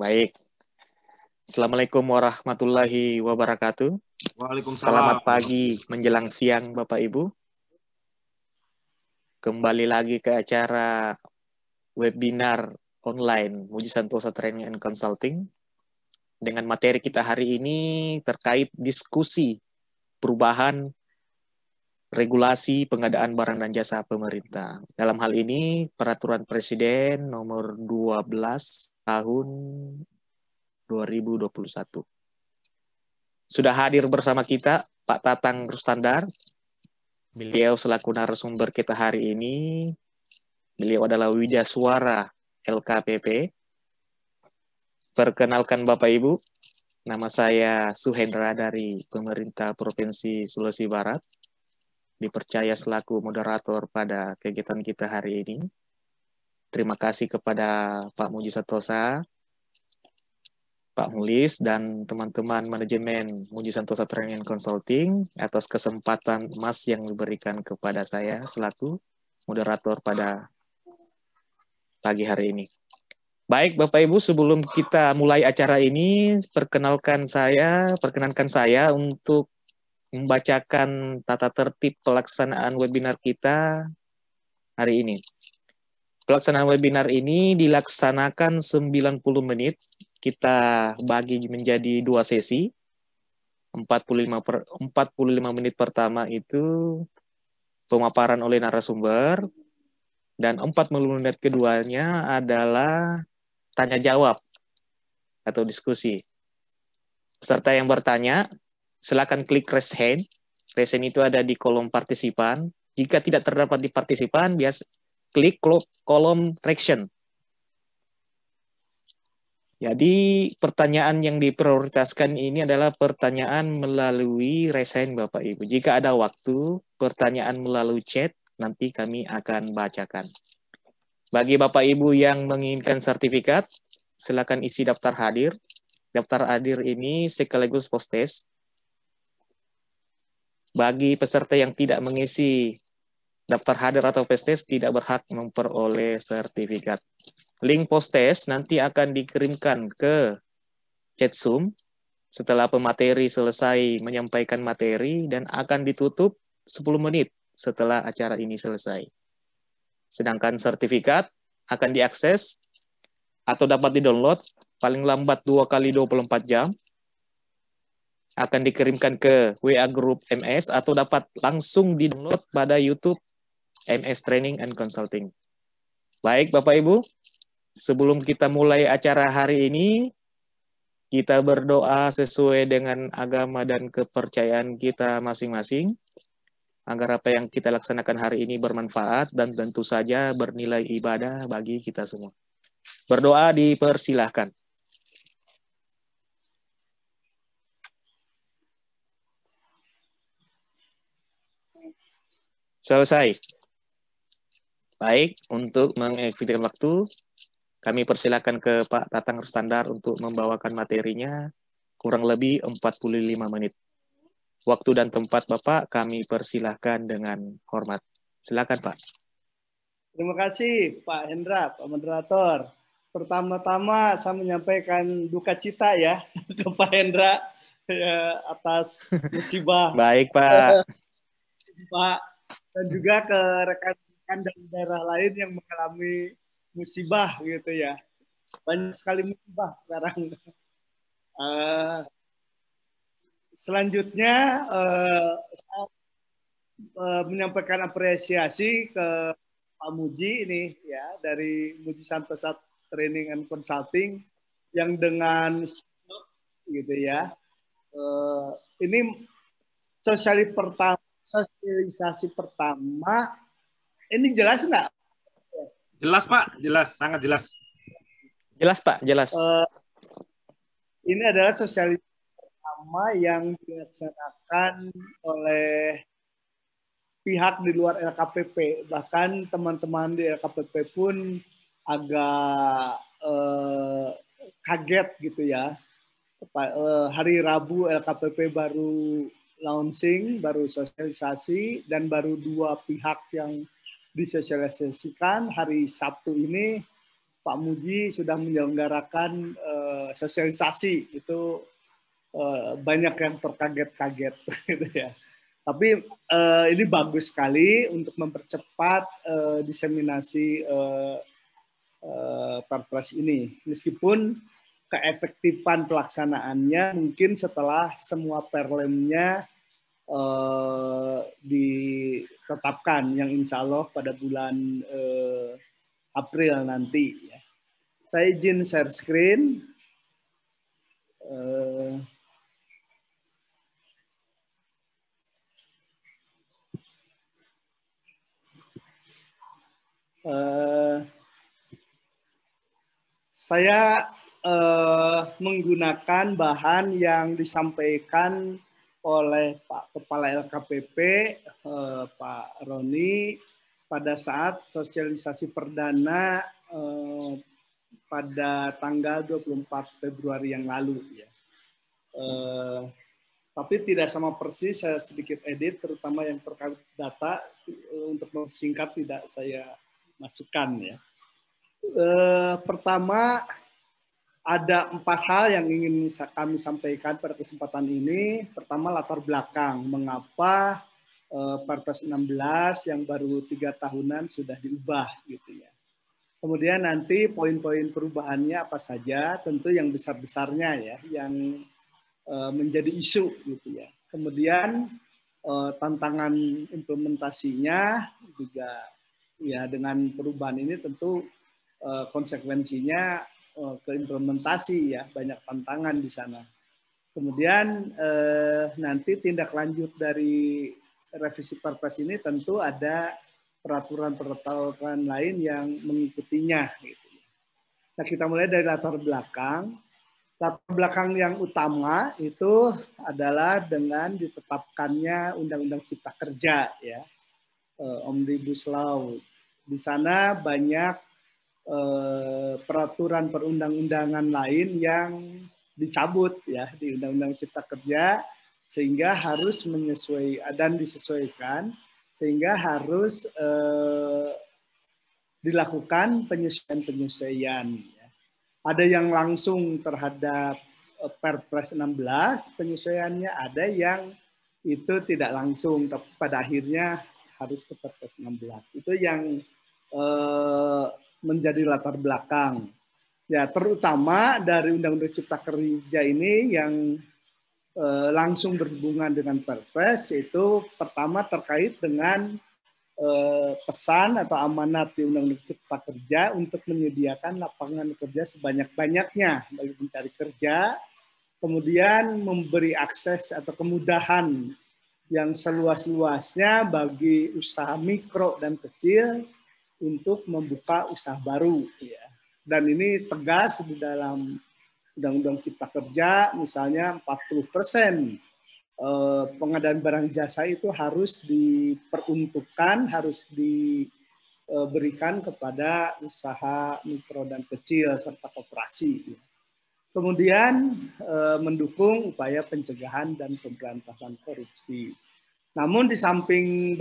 Baik. Assalamualaikum warahmatullahi wabarakatuh. Selamat Waalaikumsalam. pagi menjelang siang Bapak Ibu. Kembali lagi ke acara webinar online Muji Santosa Training and Consulting. Dengan materi kita hari ini terkait diskusi perubahan regulasi pengadaan barang dan jasa pemerintah. Dalam hal ini Peraturan Presiden nomor 12 tahun 2021. Sudah hadir bersama kita Pak Tatang Rustandar. Beliau selaku narasumber kita hari ini. Beliau adalah Widya Suara LKPP. Perkenalkan Bapak Ibu, nama saya Suhendra dari Pemerintah Provinsi Sulawesi Barat. Dipercaya selaku moderator pada kegiatan kita hari ini. Terima kasih kepada Pak Muji Santosa, Pak Mulis, dan teman-teman manajemen Muji Santosa Training and Consulting atas kesempatan emas yang diberikan kepada saya selaku moderator pada pagi hari ini. Baik Bapak Ibu, sebelum kita mulai acara ini, perkenankan saya untuk membacakan tata tertib pelaksanaan webinar kita hari ini. Pelaksanaan webinar ini dilaksanakan 90 menit. Kita bagi menjadi 2 sesi. 45 menit pertama itu pemaparan oleh narasumber, dan 40 menit keduanya adalah tanya jawab atau diskusi. Peserta yang bertanya, silakan klik raise hand. Raise hand itu ada di kolom partisipan. Jika tidak terdapat di partisipan, klik kolom reaction. Jadi pertanyaan yang diprioritaskan ini adalah pertanyaan melalui raise hand Bapak Ibu. Jika ada waktu, pertanyaan melalui chat, nanti kami akan bacakan. Bagi Bapak Ibu yang menginginkan sertifikat, silakan isi daftar hadir. Daftar hadir ini sekaligus post-test. Bagi peserta yang tidak mengisi daftar hadir atau post-test, tidak berhak memperoleh sertifikat. Link post-test nanti akan dikirimkan ke chat Zoom setelah pemateri selesai menyampaikan materi dan akan ditutup 10 menit setelah acara ini selesai. Sedangkan sertifikat akan diakses atau dapat di-download paling lambat 2 kali 24 jam, akan dikirimkan ke WA Group MS atau dapat langsung di-download pada YouTube MS Training and Consulting. Baik Bapak Ibu, sebelum kita mulai acara hari ini, kita berdoa sesuai dengan agama dan kepercayaan kita masing-masing, agar apa yang kita laksanakan hari ini bermanfaat dan tentu saja bernilai ibadah bagi kita semua. Berdoa dipersilahkan. Selesai. Baik, untuk mengefektifkan waktu, kami persilakan ke Pak Tatang Rustandar untuk membawakan materinya kurang lebih 45 menit. Waktu dan tempat Bapak kami persilahkan dengan hormat. Silakan Pak. Terima kasih Pak Hendra, Pak Moderator. Pertama-tama saya menyampaikan duka cita ya ke Pak Hendra atas musibah. Baik Pak. Pak, dan juga ke rekan-rekan dari daerah lain yang mengalami musibah gitu ya. Banyak sekali musibah sekarang. Selanjutnya saya menyampaikan apresiasi ke Pak Muji ini ya dari Muji Santosa Training and Consulting yang dengan gitu ya. Ini sosialisasi pertama. Ini jelas nggak? Jelas Pak, jelas, sangat jelas. Jelas Pak, jelas. Ini adalah sosialisasi pertama yang dilaksanakan oleh pihak di luar LKPP. Bahkan teman-teman di LKPP pun agak kaget gitu ya. Hari Rabu LKPP baru launching, baru sosialisasi, dan baru 2 pihak yang disosialisasikan. Hari Sabtu ini Pak Muji sudah menyelenggarakan sosialisasi itu banyak yang terkaget-kaget gitu ya. Tapi ini bagus sekali untuk mempercepat diseminasi Perpres ini. Meskipun keefektifan pelaksanaannya mungkin setelah semua perlemnya ditetapkan, yang insya Allah pada bulan April nanti. Ya. Saya izin share screen. Saya menggunakan bahan yang disampaikan oleh Pak Kepala LKPP, Pak Roni, pada saat sosialisasi perdana pada tanggal 24 Februari yang lalu. Ya. Tapi tidak sama persis, saya sedikit edit, terutama yang terkait data, untuk mempersingkat tidak saya masukkan. Ya. Pertama, ada 4 hal yang ingin kami sampaikan pada kesempatan ini. Pertama, latar belakang. Mengapa Perpres 16 yang baru 3 tahunan sudah diubah gitu ya. Kemudian nanti poin-poin perubahannya apa saja, tentu yang besar-besarnya ya, yang menjadi isu gitu ya. Kemudian tantangan implementasinya juga ya, dengan perubahan ini tentu konsekuensinya ke implementasi ya, banyak tantangan di sana. Kemudian nanti tindak lanjut dari revisi Perpres ini tentu ada peraturan-peraturan lain yang mengikutinya. Gitu. Nah, kita mulai dari latar belakang. Latar belakang yang utama itu adalah dengan ditetapkannya Undang-Undang Cipta Kerja, ya, Omnibus Law. Di sana banyak peraturan perundang-undangan lain yang dicabut ya di Undang-Undang Cipta Kerja, sehingga harus menyesuaikan dan disesuaikan, sehingga harus dilakukan penyesuaian-penyesuaian. Ya. Ada yang langsung terhadap Perpres 16 penyesuaiannya, ada yang itu tidak langsung, tapi pada akhirnya harus ke Perpres 16. Itu yang menjadi latar belakang. Ya, terutama dari Undang-Undang Cipta Kerja ini yang langsung berhubungan dengan Perpres, itu pertama terkait dengan pesan atau amanat di Undang-Undang Cipta Kerja untuk menyediakan lapangan kerja sebanyak-banyaknya bagi pencari kerja, kemudian memberi akses atau kemudahan yang seluas-luasnya bagi usaha mikro dan kecil untuk membuka usaha baru. Ya. Dan ini tegas di dalam Undang-Undang Cipta Kerja, misalnya 40% pengadaan barang jasa itu harus diperuntukkan, harus diberikan kepada usaha mikro dan kecil serta koperasi. Kemudian mendukung upaya pencegahan dan pemberantasan korupsi. Namun di samping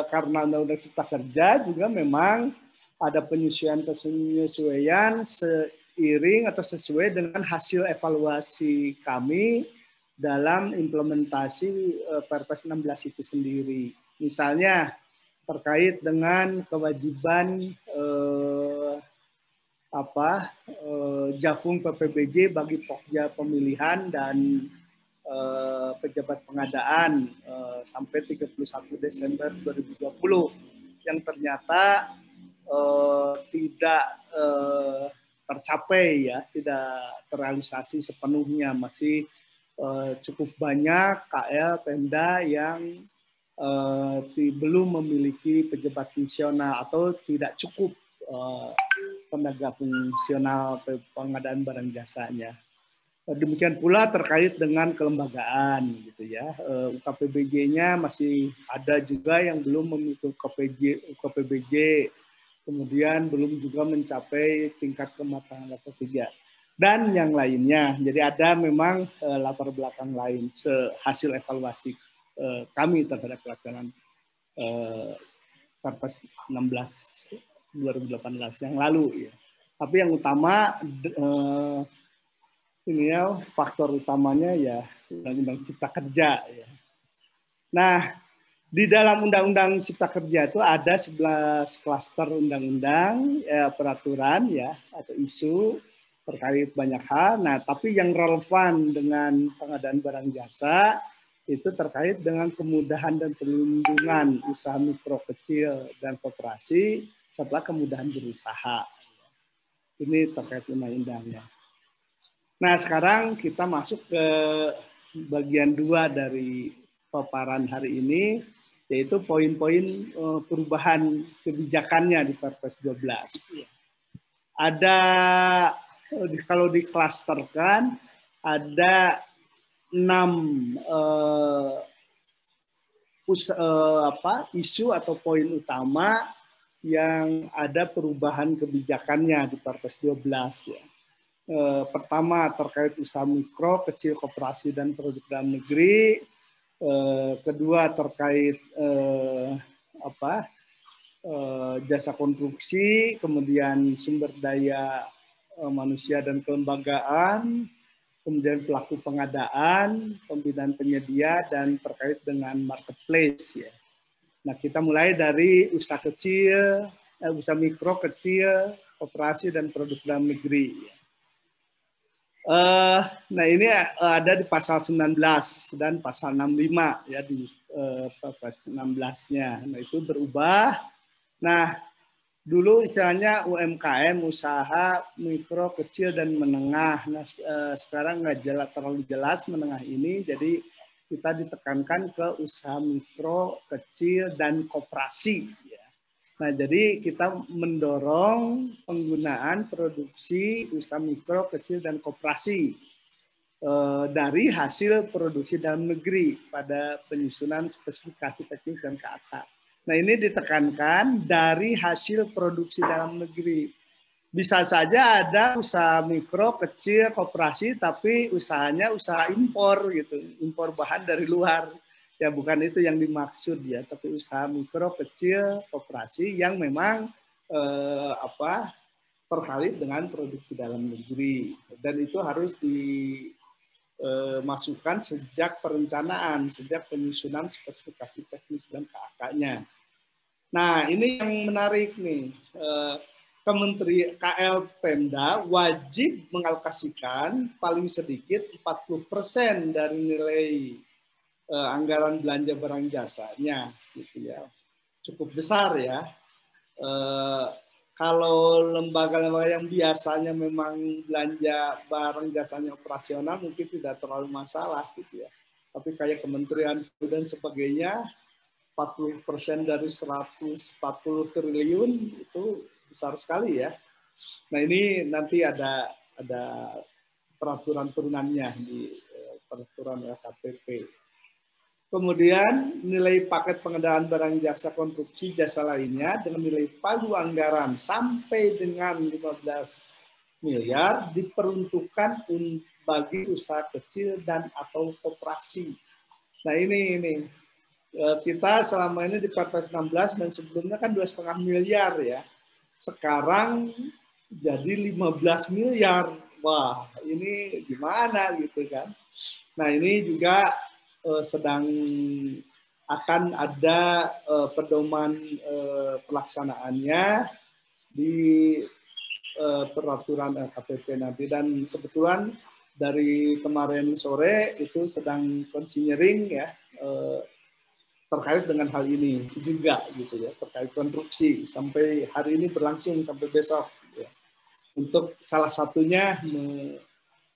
karena Undang-Undang Cipta Kerja juga memang ada penyesuaian seiring atau sesuai dengan hasil evaluasi kami dalam implementasi Perpres 16 itu sendiri. Misalnya terkait dengan kewajiban Jafung PPBJ bagi pokja pemilihan dan pejabat pengadaan sampai 31 Desember 2020 yang ternyata tidak tercapai ya, tidak terrealisasi sepenuhnya, masih cukup banyak KL Pemda yang belum memiliki pejabat fungsional atau tidak cukup tenaga fungsional pengadaan barang jasanya. Demikian pula terkait dengan kelembagaan gitu ya. UKPBJ-nya masih ada juga yang belum memiliki UKPBJ, kemudian belum juga mencapai tingkat kematangan level 3. Dan yang lainnya. Jadi ada memang latar belakang lain hasil evaluasi kami terhadap pelaksanaan Perpres 16 2018 yang lalu ya. Tapi yang utama ini ya, faktor utamanya ya Undang-Undang Cipta Kerja. Ya. Nah, di dalam Undang-Undang Cipta Kerja itu ada 11 klaster undang-undang, peraturan ya atau isu terkait banyak hal. Nah, tapi yang relevan dengan pengadaan barang jasa itu terkait dengan kemudahan dan perlindungan usaha mikro, kecil, dan koperasi serta kemudahan berusaha. Ini terkait undang-undangnya. Nah, sekarang kita masuk ke bagian 2 dari paparan hari ini, yaitu poin-poin perubahan kebijakannya di Perpres 12. Ada, kalau diklasterkan, ada 6 isu atau poin utama yang ada perubahan kebijakannya di Perpres 12. Ya. Pertama terkait usaha mikro, kecil, koperasi dan produk dalam negeri. Kedua terkait jasa konstruksi, kemudian sumber daya manusia dan kelembagaan, kemudian pelaku pengadaan, pembinaan penyedia dan terkait dengan marketplace. Ya. Nah, kita mulai dari usaha kecil, usaha mikro, kecil, koperasi dan produk dalam negeri. Ya. Nah, ini ada di pasal 19 dan pasal 65 ya di Perpres 16-nya. Nah, itu berubah. Nah, dulu istilahnya UMKM, usaha mikro, kecil dan menengah. Nah, sekarang nggak terlalu jelas menengah ini, jadi kita ditekankan ke usaha mikro, kecil dan koperasi. Ya. Nah, jadi kita mendorong penggunaan produksi usaha mikro, kecil, dan koperasi dari hasil produksi dalam negeri pada penyusunan spesifikasi teknis dan KK. Nah, ini ditekankan dari hasil produksi dalam negeri. Bisa saja ada usaha mikro, kecil, koperasi, tapi usahanya usaha impor gitu, impor bahan dari luar. Ya bukan itu yang dimaksud ya, tapi usaha mikro, kecil, koperasi yang memang terkait dengan produksi dalam negeri, dan itu harus dimasukkan sejak perencanaan, sejak penyusunan spesifikasi teknis dan KK-nya. Nah, ini yang menarik nih. Kementerian KL Pemda wajib mengalokasikan paling sedikit 40% dari nilai anggaran belanja barang jasanya, gitu ya. Cukup besar ya. Kalau lembaga-lembaga yang biasanya memang belanja barang jasanya operasional mungkin tidak terlalu masalah, gitu ya. Tapi kayak kementerian dan sebagainya, 40% dari 140 triliun itu besar sekali ya. Nah, ini nanti ada peraturan turunannya di peraturan LKPP. Kemudian nilai paket pengadaan barang jasa konstruksi jasa lainnya dengan nilai pagu anggaran sampai dengan 15 miliar diperuntukkan bagi usaha kecil dan atau koperasi. Nah, ini kita selama ini di Perpres 16 dan sebelumnya kan 2,5 miliar ya. Sekarang jadi 15 miliar. Wah, ini gimana gitu kan. Nah, ini juga sedang akan ada pedoman pelaksanaannya di peraturan LKPP nanti, dan kebetulan dari kemarin sore itu sedang konsinyering ya terkait dengan hal ini juga gitu ya, terkait konstruksi sampai hari ini berlangsung sampai besok ya. Untuk salah satunya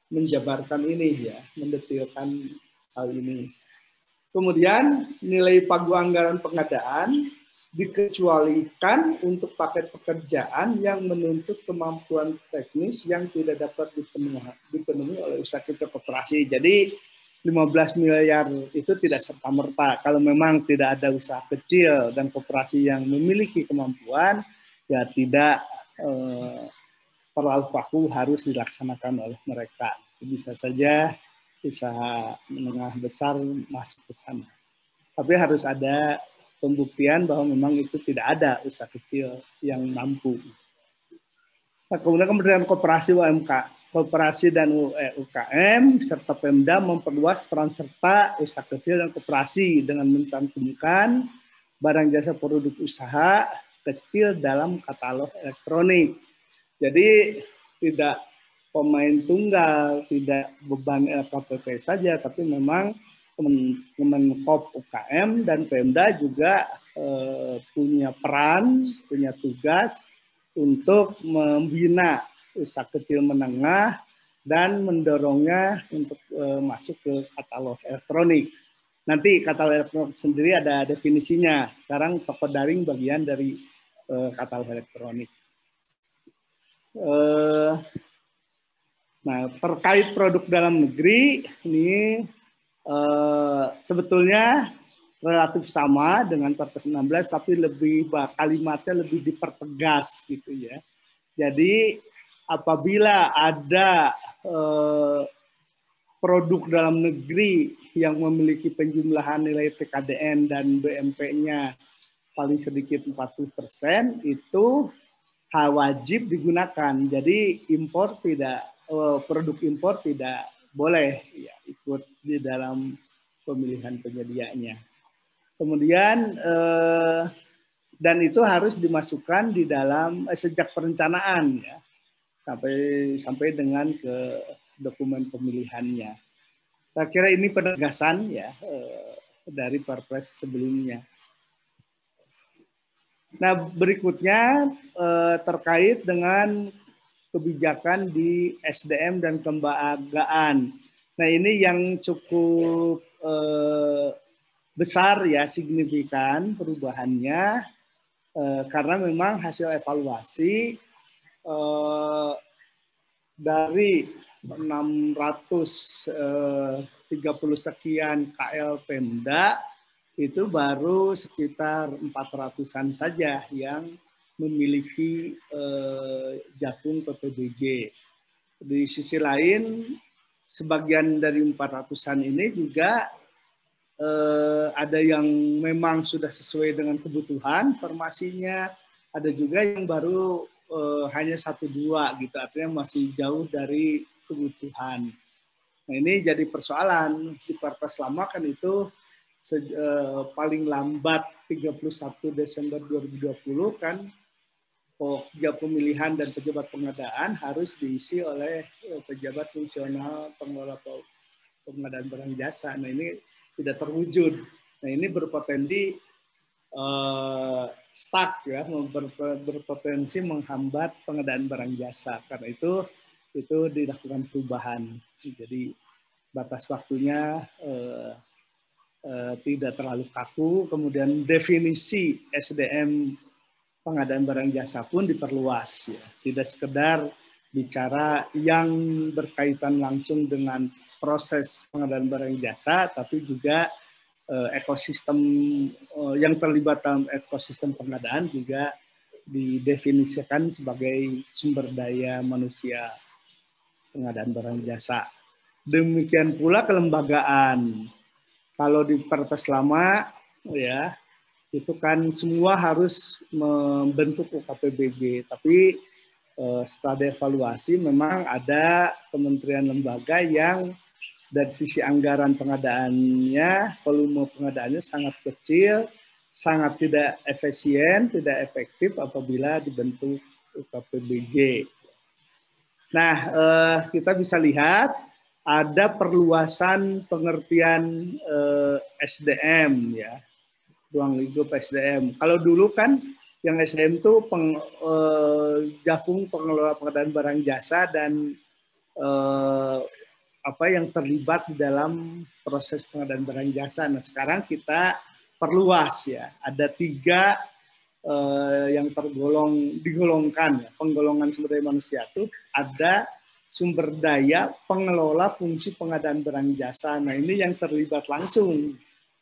menjabarkan ini ya, mendetilkan hal ini. Kemudian nilai pagu anggaran pengadaan dikecualikan untuk paket pekerjaan yang menuntut kemampuan teknis yang tidak dapat dipenuhi oleh usaha kecil koperasi. Jadi 15 miliar itu tidak serta-merta. Kalau memang tidak ada usaha kecil dan koperasi yang memiliki kemampuan, ya tidak terlalu kaku harus dilaksanakan oleh mereka. Bisa saja usaha menengah besar masuk ke sana. Tapi harus ada pembuktian bahwa memang itu tidak ada usaha kecil yang mampu. Nah, kemudian Kementerian Koperasi Koperasi dan UKM serta Pemda memperluas peran serta usaha kecil dan koperasi dengan mencantumkan barang jasa produk usaha kecil dalam katalog elektronik. Jadi tidak pemain tunggal, tidak beban LKPP saja, tapi memang Kemenkop UKM dan Pemda juga punya peran, punya tugas untuk membina usaha kecil menengah dan mendorongnya untuk masuk ke katalog elektronik. Nanti katalog elektronik sendiri ada definisinya. Sekarang toko daring bagian dari katalog elektronik. Nah, terkait produk dalam negeri ini sebetulnya relatif sama dengan Perpres 16, tapi lebih kalimatnya lebih dipertegas gitu ya. Jadi apabila ada produk dalam negeri yang memiliki penjumlahan nilai PKDN dan BMP-nya paling sedikit 40%, itu wajib digunakan. Jadi impor tidak, produk impor tidak boleh ya, ikut di dalam pemilihan penyediaannya. Kemudian dan itu harus dimasukkan di dalam sejak perencanaan ya sampai dengan ke dokumen pemilihannya. Saya kira ini penegasan ya dari Perpres sebelumnya. Nah, berikutnya terkait dengan kebijakan di SDM dan kelembagaan. Nah, ini yang cukup besar ya, signifikan perubahannya karena memang hasil evaluasi dari 630 sekian KL Pemda itu baru sekitar 400-an saja yang memiliki jakung PPBJ. Di sisi lain, sebagian dari 400-an ini juga ada yang memang sudah sesuai dengan kebutuhan formasinya, ada juga yang baru hanya 1-2 gitu, artinya masih jauh dari kebutuhan. Nah, ini jadi persoalan. Di Perpres lama kan itu paling lambat 31 Desember 2020 kan pemilihan dan pejabat pengadaan harus diisi oleh pejabat fungsional pengelola pengadaan barang jasa. Nah, ini tidak terwujud. Nah, ini berpotensi stuck ya, berpotensi menghambat pengadaan barang jasa. Karena itu dilakukan perubahan. Jadi batas waktunya tidak terlalu kaku. Kemudian definisi SDM pengadaan barang jasa pun diperluas. Ya. Tidak sekedar bicara yang berkaitan langsung dengan proses pengadaan barang jasa, tapi juga ekosistem yang terlibat dalam ekosistem pengadaan juga didefinisikan sebagai sumber daya manusia pengadaan barang jasa. Demikian pula kelembagaan. Kalau di Perpres lama, ya itu kan semua harus membentuk UKPBG, tapi setelah dievaluasi memang ada kementerian lembaga yang dari sisi anggaran pengadaannya, volume pengadaannya sangat kecil, sangat tidak efisien, tidak efektif apabila dibentuk UKPBJ. Nah, kita bisa lihat ada perluasan pengertian SDM ya, ruang lingkup SDM. Kalau dulu kan yang SDM itu jakung pengelola pengadaan barang jasa dan yang terlibat di dalam proses pengadaan barang jasa. Nah, sekarang kita perluas ya. Ada 3 yang digolongkan ya. Penggolongan sumber daya manusia itu ada sumber daya pengelola fungsi pengadaan barang jasa. Nah, ini yang terlibat langsung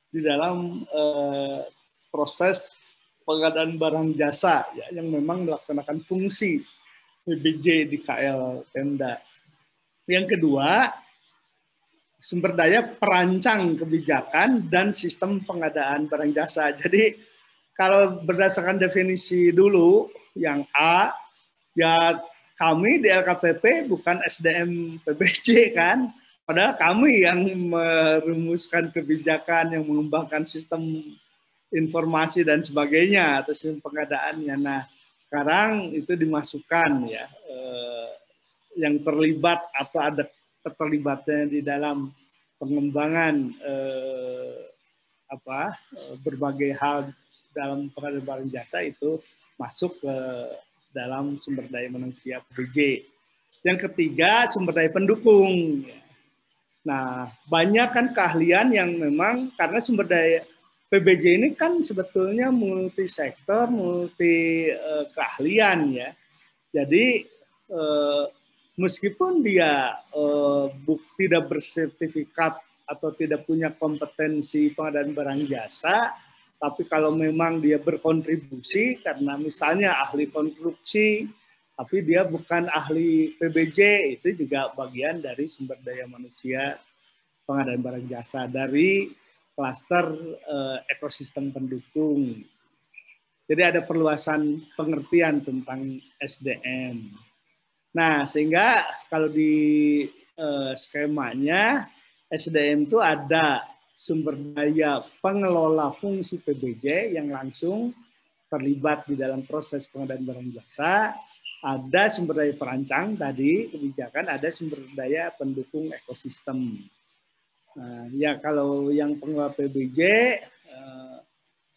di dalam proses pengadaan barang jasa ya, yang memang melaksanakan fungsi PBJ di KL Pemda. Yang kedua, sumber daya perancang kebijakan dan sistem pengadaan barang jasa. Jadi kalau berdasarkan definisi dulu yang A, ya kami di LKPP bukan SDM PBJ kan, padahal kami yang merumuskan kebijakan, yang mengembangkan sistem informasi dan sebagainya atau sistem pengadaannya. Nah, sekarang itu dimasukkan ya, yang terlibat atau ada keterlibatannya di dalam pengembangan berbagai hal dalam pengadaan barang jasa itu masuk ke dalam sumber daya manusia PBJ. Yang ketiga, sumber daya pendukung. Nah, banyak kan keahlian yang memang karena sumber daya PBJ ini kan sebetulnya multi sektor, multi keahlian ya. Jadi meskipun dia tidak bersertifikat atau tidak punya kompetensi pengadaan barang jasa, tapi kalau memang dia berkontribusi karena misalnya ahli konstruksi, tapi dia bukan ahli PBJ, itu juga bagian dari sumber daya manusia pengadaan barang jasa dari klaster ekosistem pendukung. Jadi ada perluasan pengertian tentang SDM. Nah, sehingga kalau di skemanya SDM itu ada sumber daya pengelola fungsi PBJ yang langsung terlibat di dalam proses pengadaan barang jasa, ada sumber daya perancang tadi kebijakan, ada sumber daya pendukung ekosistem. Ya kalau yang pengelola PBJ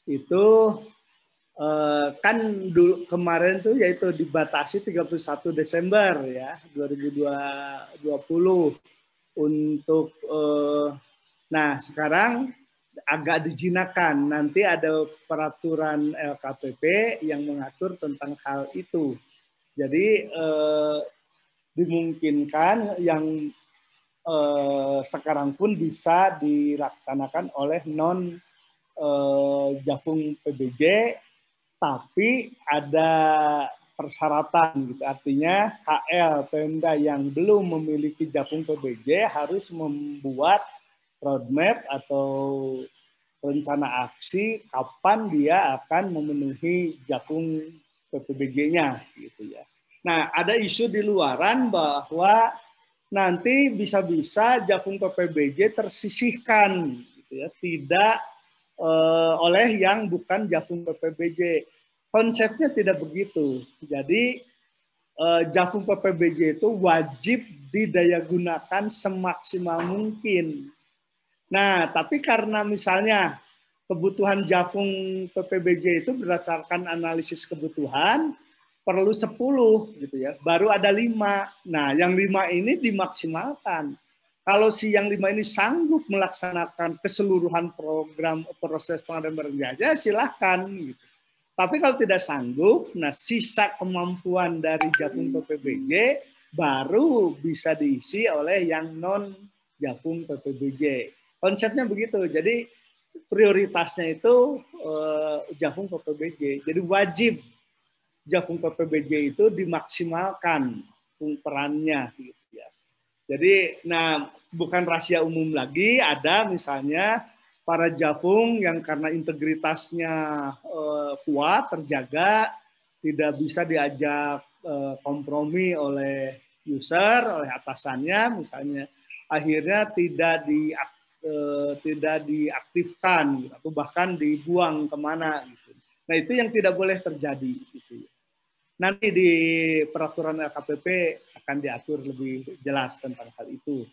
itu kan dulu kemarin tuh yaitu dibatasi 31 Desember ya 2020 untuk nah sekarang agak dijinakan, nanti ada peraturan LKPP yang mengatur tentang hal itu. Jadi dimungkinkan yang sekarang pun bisa dilaksanakan oleh non Jafung PBJ, tapi ada persyaratan gitu. Artinya KL Pemda yang belum memiliki Jafung PBJ harus membuat roadmap atau rencana aksi kapan dia akan memenuhi Jafung PBJ-nya gitu ya. Nah, ada isu di luaran bahwa nanti bisa-bisa Jafung PBJ tersisihkan gitu ya, tidak oleh yang bukan Jafung PBJ. Konsepnya tidak begitu. Jadi Jafung PBJ itu wajib didayagunakan semaksimal mungkin. Nah, tapi karena misalnya kebutuhan Jafung PBJ itu berdasarkan analisis kebutuhan perlu 10 gitu ya, baru ada 5. Nah, yang 5 ini dimaksimalkan. Kalau si yang 5 ini sanggup melaksanakan keseluruhan program proses pengadaan barang jasa, silahkan. Gitu. Tapi kalau tidak sanggup, nah sisa kemampuan dari Jafung PBJ baru bisa diisi oleh yang non Jafung PBJ. Konsepnya begitu. Jadi prioritasnya itu Jafung PBJ. Jadi wajib Jafung PBJ itu dimaksimalkan perannya. Gitu. Jadi, nah bukan rahasia umum lagi, ada misalnya para Jafung yang karena integritasnya kuat, terjaga, tidak bisa diajak kompromi oleh user, oleh atasannya, misalnya akhirnya tidak diaktifkan atau bahkan dibuang kemana. Gitu. Nah itu yang tidak boleh terjadi. Gitu. Nanti di peraturan LKPP akan diatur lebih jelas tentang hal itu.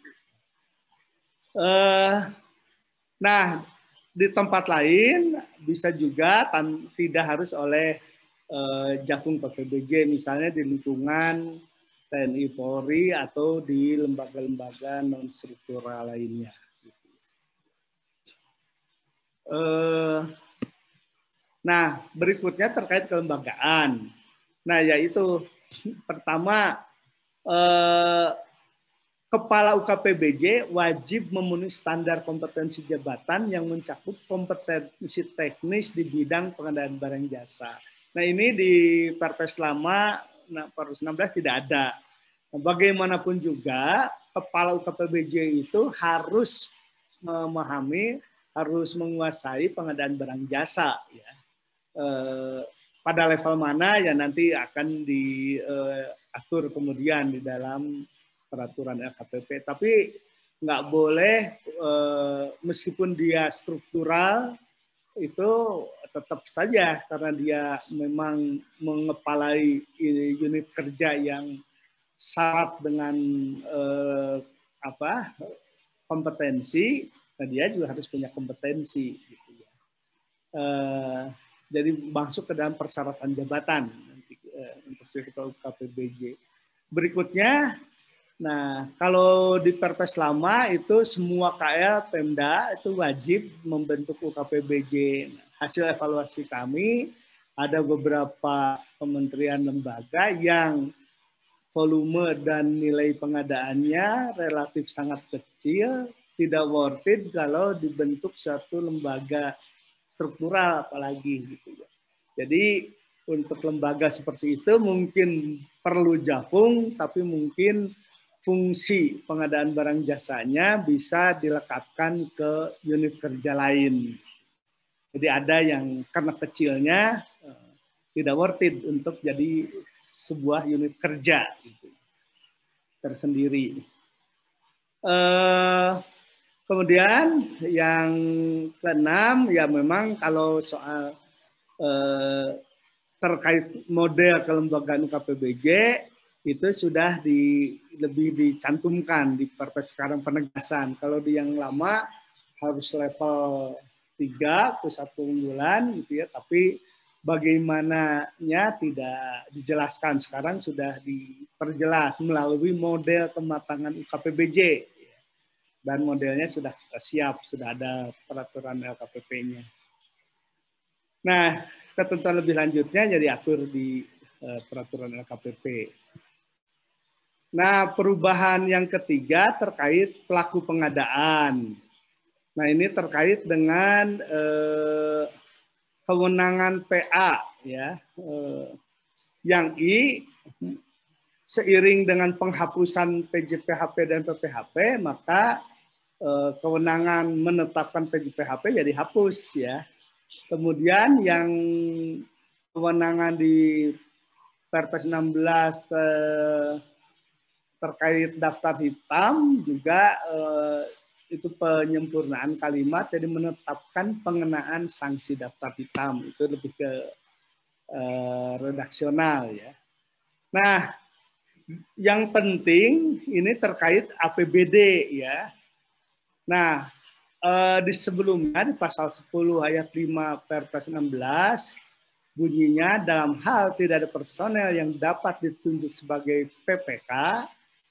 Nah, di tempat lain bisa juga tidak harus oleh Jafung PBJ, misalnya di lingkungan TNI Polri atau di lembaga-lembaga non-struktural lainnya. Nah, berikutnya terkait kelembagaan. Nah, yaitu pertama, Kepala UKPBJ wajib memenuhi standar kompetensi jabatan yang mencakup kompetensi teknis di bidang pengadaan barang jasa. Nah, ini di Perpres lama, Perpres 16 tidak ada. Nah, bagaimanapun juga, Kepala UKPBJ itu harus memahami, harus menguasai pengadaan barang jasa. Ya. Pada level mana ya nanti akan atur kemudian di dalam peraturan LKPP. Tapi nggak boleh meskipun dia struktural itu tetap saja karena dia memang mengepalai unit kerja yang syarat dengan kompetensi, nah dia juga harus punya kompetensi. Gitu ya. Jadi masuk ke dalam persyaratan jabatan untuk ketua UKPBJ. Berikutnya, nah kalau di Perpres lama itu semua KL Pemda itu wajib membentuk UKPBJ. Hasil evaluasi kami ada beberapa kementerian lembaga yang volume dan nilai pengadaannya relatif sangat kecil, tidak worth it kalau dibentuk suatu lembaga struktural apalagi gitu ya. Jadi untuk lembaga seperti itu mungkin perlu Jafung, tapi mungkin fungsi pengadaan barang jasanya bisa dilekatkan ke unit kerja lain. Jadi ada yang karena kecilnya tidak worth it untuk jadi sebuah unit kerja gitu, tersendiri. Kemudian yang keenam ya memang kalau soal terkait model kelembagaan UKPBJ itu sudah lebih dicantumkan di Perpres sekarang penegasan. Kalau di yang lama harus level 3 pusat keunggulan gitu ya, tapi bagaimananya tidak dijelaskan. Sekarang sudah diperjelas melalui model kematangan UKPBJ. Dan modelnya sudah siap, sudah ada peraturan LKPP-nya. Nah, ketentuan lebih lanjutnya jadi atur di peraturan LKPP. Nah, perubahan yang ketiga terkait pelaku pengadaan. Nah, ini terkait dengan kewenangan PA ya, yang seiring dengan penghapusan PJPHP dan PPHP maka kewenangan menetapkan PJPHP jadi hapus ya. Kemudian yang kewenangan di Perpres 16 terkait daftar hitam juga itu penyempurnaan kalimat, jadi menetapkan pengenaan sanksi daftar hitam, itu lebih ke redaksional ya. Nah, yang penting ini terkait APBD ya. Nah, di sebelumnya di pasal 10 ayat 5 Perpres 16 bunyinya dalam hal tidak ada personel yang dapat ditunjuk sebagai PPK,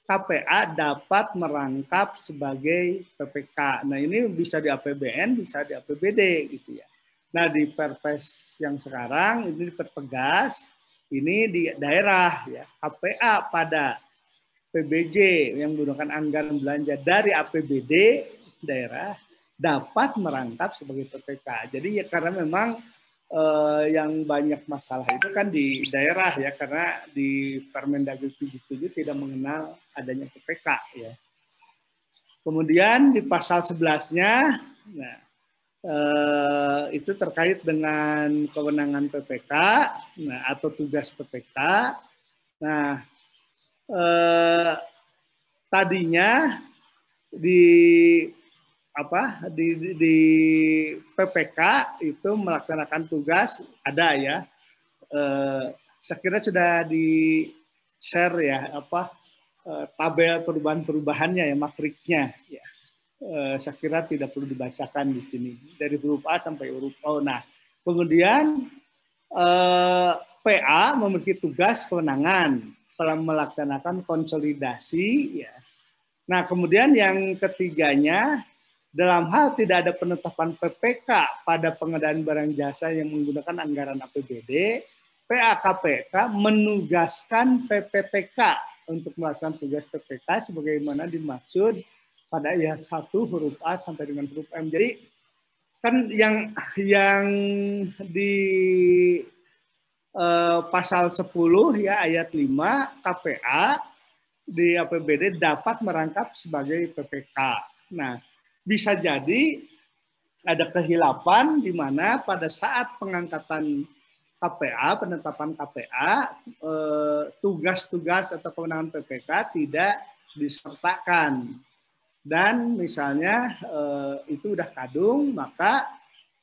KPA dapat merangkap sebagai PPK. Nah, ini bisa di APBN, bisa di APBD gitu ya. Nah, di Perpres yang sekarang ini dipertegas, ini di daerah ya, KPA pada PBJ yang menggunakan anggaran belanja dari APBD daerah dapat merangkap sebagai PPK. Jadi ya karena memang yang banyak masalah itu kan di daerah ya, karena di Permendagri 77 tidak mengenal adanya PPK ya. Kemudian di pasal 11-nya, nah, itu terkait dengan kewenangan PPK, nah, atau tugas PPK. Nah, tadinya di PPK itu melaksanakan tugas ada ya, saya kira sudah di share ya tabel perubahan-perubahannya ya, matriknya ya. Saya kira tidak perlu dibacakan di sini dari huruf A sampai huruf O. Nah, kemudian PA memiliki tugas kewenangan dalam melaksanakan konsolidasi ya. Nah, kemudian yang ketiganya, dalam hal tidak ada penetapan PPK pada pengadaan barang jasa yang menggunakan anggaran APBD, PA-KPK menugaskan PPPK untuk melaksanakan tugas PPK sebagaimana dimaksud pada ayat 1 huruf A sampai dengan huruf M. Jadi kan yang di pasal 10 ya ayat 5 KPA di APBD dapat merangkap sebagai PPK. Nah, bisa jadi ada kehilapan di mana pada saat pengangkatan KPA, penetapan KPA, tugas-tugas atau kewenangan PPK tidak disertakan. Dan misalnya itu udah kadung, maka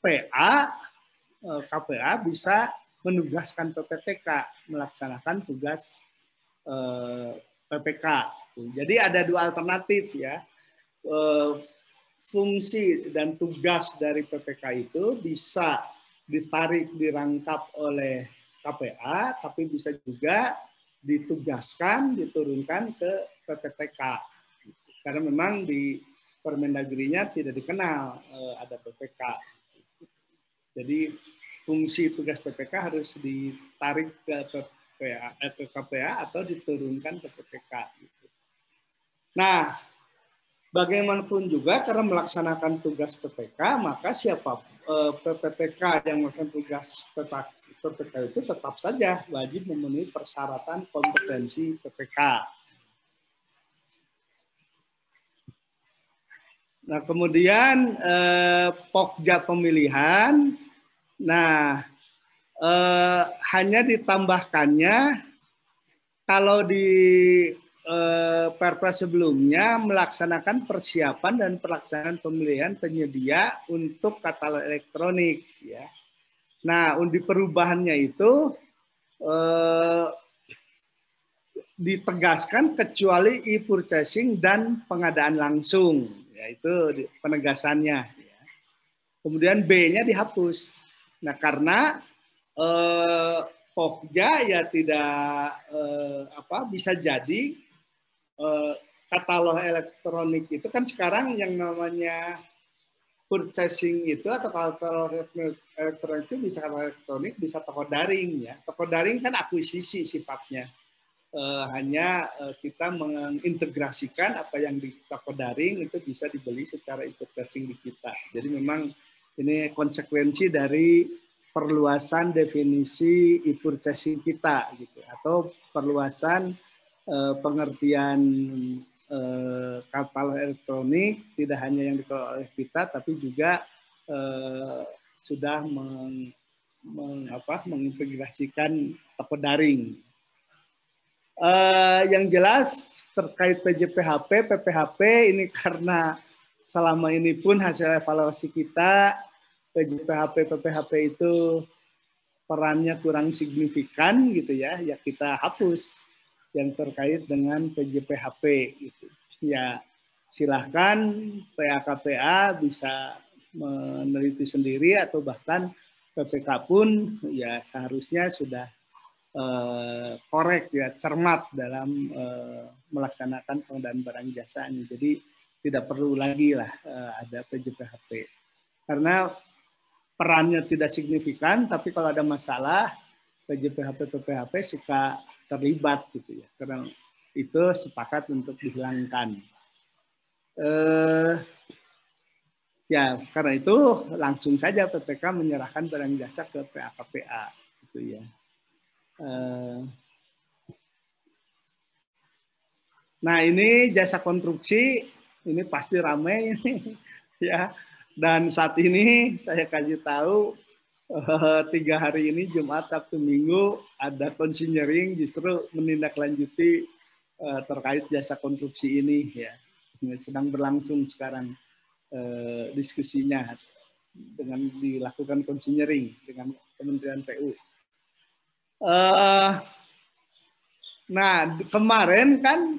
KPA bisa menugaskan PPTK melaksanakan tugas PPK. Jadi ada dua alternatif ya. Fungsi dan tugas dari PPK itu bisa ditarik, dirangkap oleh KPA, tapi bisa juga ditugaskan, diturunkan ke PPTK. Karena memang di Permendagrinya tidak dikenal ada PPK. Jadi fungsi tugas PPK harus ditarik ke KPA atau diturunkan ke PPK. Nah, bagaimanapun juga karena melaksanakan tugas PPK, maka siapa PPTK yang melaksanakan tugas PPK itu tetap saja wajib memenuhi persyaratan kompetensi PPK. Nah, kemudian Pokja pemilihan, nah hanya ditambahkannya kalau di Perpres sebelumnya melaksanakan persiapan dan pelaksanaan pemilihan penyedia untuk katalog elektronik. Ya. Nah, di perubahannya itu ditegaskan kecuali e-purchasing dan pengadaan langsung, yaitu penegasannya. Kemudian B-nya dihapus. Nah, karena Pokja ya tidak bisa jadi katalog elektronik itu kan sekarang yang namanya purchasing itu atau katalog elektronik itu bisa katalog elektronik, bisa toko daring ya. Toko daring kan akuisisi sifatnya. Hanya kita mengintegrasikan apa yang di toko daring itu bisa dibeli secara e-purchasing di kita. Jadi memang ini konsekuensi dari perluasan definisi e-purchasing kita gitu, atau perluasan pengertian katalog elektronik tidak hanya yang dikelola oleh kita tapi juga sudah mengintegrasikan toko daring. Yang jelas terkait PJPHP, PPHP ini karena selama ini pun hasil evaluasi kita PJPHP, PPHP itu perannya kurang signifikan gitu ya, ya kita hapus yang terkait dengan PJPHP gitu. Ya silahkan PA-KPA bisa meneliti sendiri atau bahkan PPK pun ya seharusnya sudah korek ya, cermat dalam melaksanakan pengadaan barang jasa ini. Jadi tidak perlu lagi lah ada PJPHP. Karena perannya tidak signifikan, tapi kalau ada masalah PJPHP, PPHP suka terlibat gitu ya. Karena itu sepakat untuk dihilangkan. Ya karena itu langsung saja PPK menyerahkan barang jasa ke PA-KPA gitu ya. Nah ini jasa konstruksi ini pasti ramai ini ya. Dan saat ini saya kasih tahu 3 hari ini Jumat, Sabtu, Minggu ada konsinyering justru menindaklanjuti terkait jasa konstruksi ini ya. Sedang berlangsung sekarang diskusinya dengan dilakukan konsinyering dengan Kementerian PU. Nah kemarin kan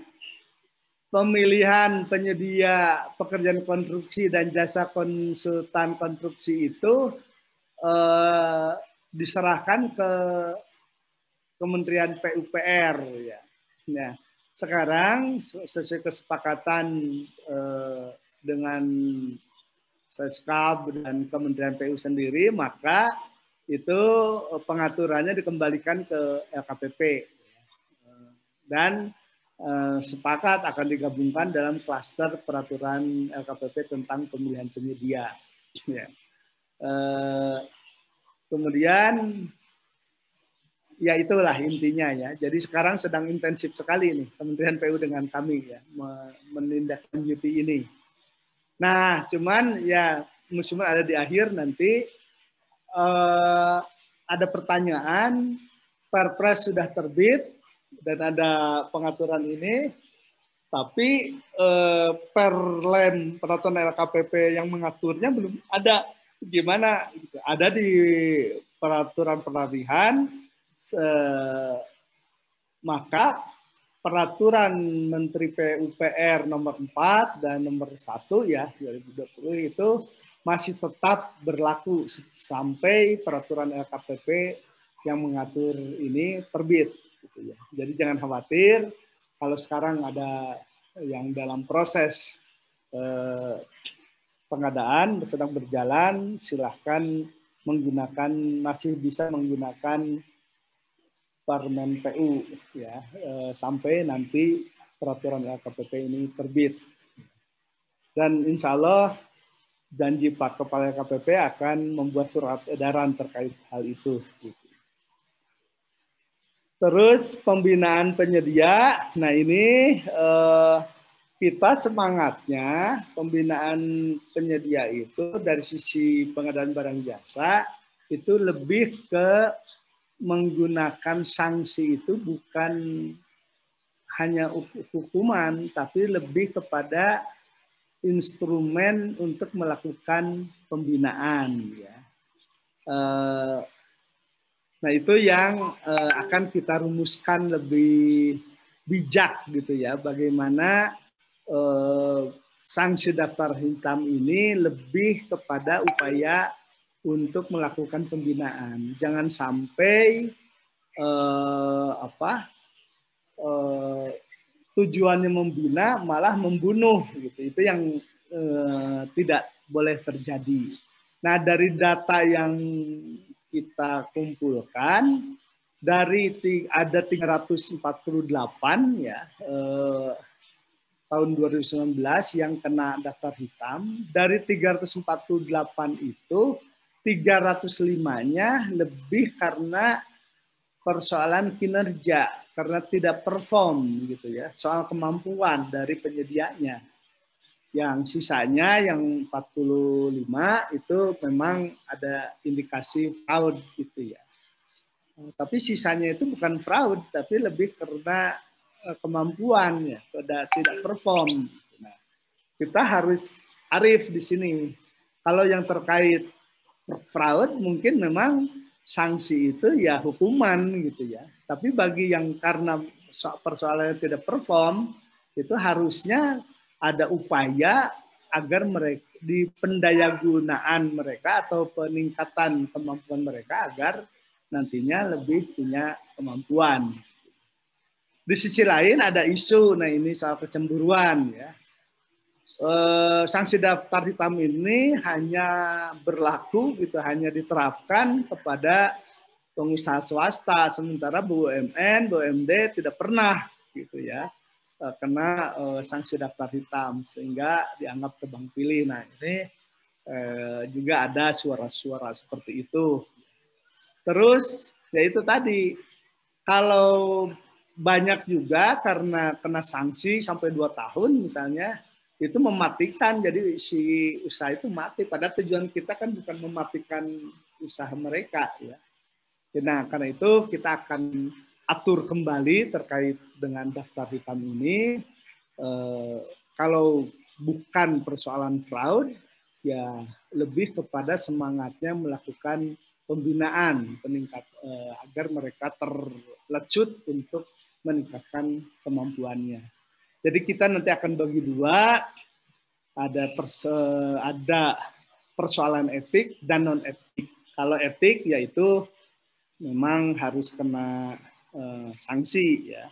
pemilihan penyedia pekerjaan konstruksi dan jasa konsultan konstruksi itu diserahkan ke Kementerian PUPR ya. Nah, sekarang sesuai kesepakatan dengan Seskap dan Kementerian PU sendiri, maka itu pengaturannya dikembalikan ke LKPP dan sepakat akan digabungkan dalam klaster peraturan LKPP tentang pemilihan penyedia. Ya. Kemudian ya itulah intinya ya. Jadi sekarang sedang intensif sekali nih Kementerian PU dengan kami ya menindaklanjuti ini. Nah, cuman ya meskipun ada di akhir nanti ada pertanyaan, Perpres sudah terbit dan ada pengaturan ini, tapi Perlem peraturan LKPP yang mengaturnya belum ada. Gimana? Ada di peraturan peralihan, maka peraturan Menteri PUPR nomor 4 dan nomor 1 ya 2020 itu masih tetap berlaku sampai peraturan LKPP yang mengatur ini terbit. Gitu ya. Jadi jangan khawatir kalau sekarang ada yang dalam proses pengadaan sedang berjalan, silahkan masih bisa menggunakan Permen PU ya sampai nanti peraturan LKPP ini terbit. Dan insya Allah janji Pak Kepala LKPP akan membuat surat edaran terkait hal itu. Terus pembinaan penyedia, nah ini kita semangatnya pembinaan penyedia itu dari sisi pengadaan barang jasa itu lebih ke menggunakan sanksi itu bukan hanya hukuman, tapi lebih kepada instrumen untuk melakukan pembinaan. Ya. Nah itu yang akan kita rumuskan lebih bijak gitu ya, bagaimana sanksi daftar hitam ini lebih kepada upaya untuk melakukan pembinaan. Jangan sampai tujuannya membina malah membunuh gitu. Itu yang tidak boleh terjadi. Nah, dari data yang kita kumpulkan ada 348 ya tahun 2019 yang kena daftar hitam. Dari 348 itu 305-nya lebih karena persoalan kinerja, karena tidak perform gitu ya, soal kemampuan dari penyedianya. Yang sisanya yang 45 itu memang ada indikasi fraud gitu ya. Tapi sisanya itu bukan fraud, tapi lebih karena kemampuan ya, tidak perform. Nah, kita harus arif di sini. Kalau yang terkait fraud mungkin memang sanksi itu ya hukuman gitu ya. Tapi bagi yang karena persoalannya tidak perform, itu harusnya ada upaya agar mereka di pendayagunaan mereka atau peningkatan kemampuan mereka agar nantinya lebih punya kemampuan. Di sisi lain ada isu, nah ini soal kecemburuan ya. Sanksi daftar hitam ini hanya berlaku gitu, hanya diterapkan kepada pengusaha swasta, sementara BUMN, BUMD tidak pernah gitu ya kena sanksi daftar hitam sehingga dianggap tebang pilih. Nah ini juga ada suara-suara seperti itu. Terus ya itu tadi, kalau banyak juga karena kena sanksi sampai 2 tahun misalnya, itu mematikan, jadi si usaha itu mati. Padahal tujuan kita kan bukan mematikan usaha mereka ya. Nah karena itu kita akan atur kembali terkait dengan daftar hitam ini. Kalau bukan persoalan fraud, ya lebih kepada semangatnya melakukan pembinaan agar mereka terlecut untuk meningkatkan kemampuannya. Jadi kita nanti akan bagi 2, ada persoalan etik dan non etik. Kalau etik yaitu memang harus kena sanksi ya.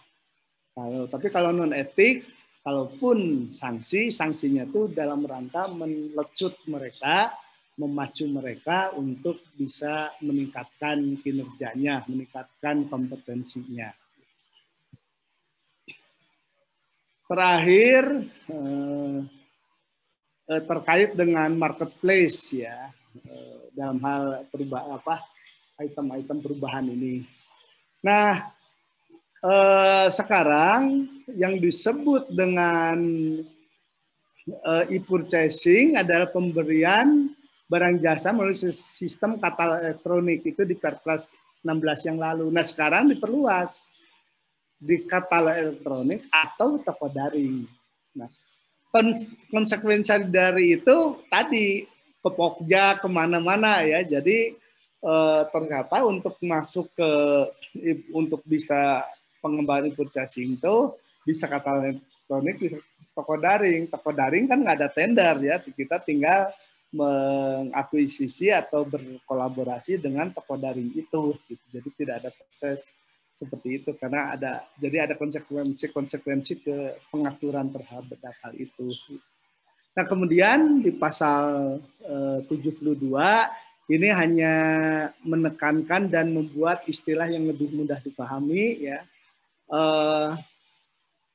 Tapi kalau non etik, kalaupun sanksinya itu dalam rangka melecut mereka, memacu mereka untuk bisa meningkatkan kinerjanya, meningkatkan kompetensinya. Terakhir terkait dengan marketplace ya, dalam hal item-item perubahan ini. Nah, sekarang yang disebut dengan e-purchasing adalah pemberian barang jasa melalui sistem katalog elektronik itu di Perpres 16 yang lalu. Nah sekarang diperluas di katalog elektronik atau toko daring. Nah, konsekuensi dari itu tadi ke Pokja kemana-mana ya. Jadi ternyata untuk masuk ke untuk bisa pengembangan purchasing itu bisa katalog elektronik, bisa toko daring. Toko daring kan nggak ada tender ya. Kita tinggal mengakuisisi atau berkolaborasi dengan toko daring itu. Gitu. Jadi tidak ada proses seperti itu karena ada konsekuensi ke pengaturan terhadap hal itu. Nah kemudian di pasal 72 ini hanya menekankan dan membuat istilah yang lebih mudah dipahami ya.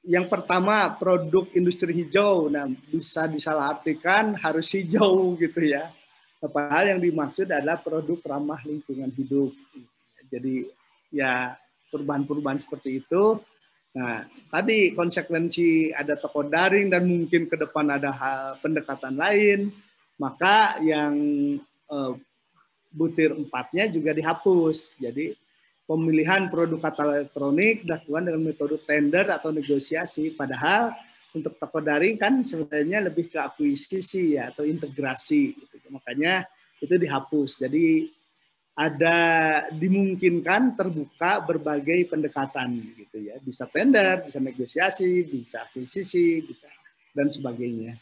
Yang pertama produk industri hijau, nah bisa disalahartikan harus hijau gitu ya. Padahal yang dimaksud adalah produk ramah lingkungan hidup. Jadi ya perubahan-perubahan seperti itu. Nah tadi konsekuensi ada toko daring dan mungkin ke depan ada pendekatan lain, maka yang butir 4-nya juga dihapus. Jadi pemilihan produk katalog elektronik dilakukan dengan metode tender atau negosiasi. Padahal untuk toko daring kan sebenarnya lebih ke akuisisi ya atau integrasi. Gitu. Makanya itu dihapus. Jadi ada dimungkinkan terbuka berbagai pendekatan gitu ya. Bisa tender, bisa negosiasi, bisa akuisisi, bisa dan sebagainya.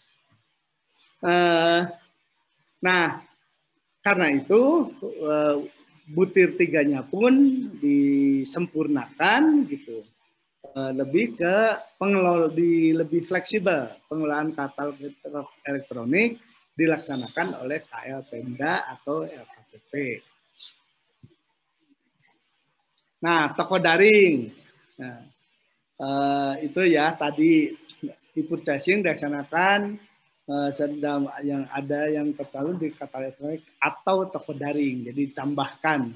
Nah, karena itu butir 3-nya pun disempurnakan gitu, lebih ke lebih fleksibel. Pengelolaan katalog elektronik dilaksanakan oleh KL Pemda atau LKPP. Nah toko daring, nah, itu ya tadi di purchasing dilaksanakan sedang yang terlalu di katalog elektronik atau toko daring, jadi ditambahkan.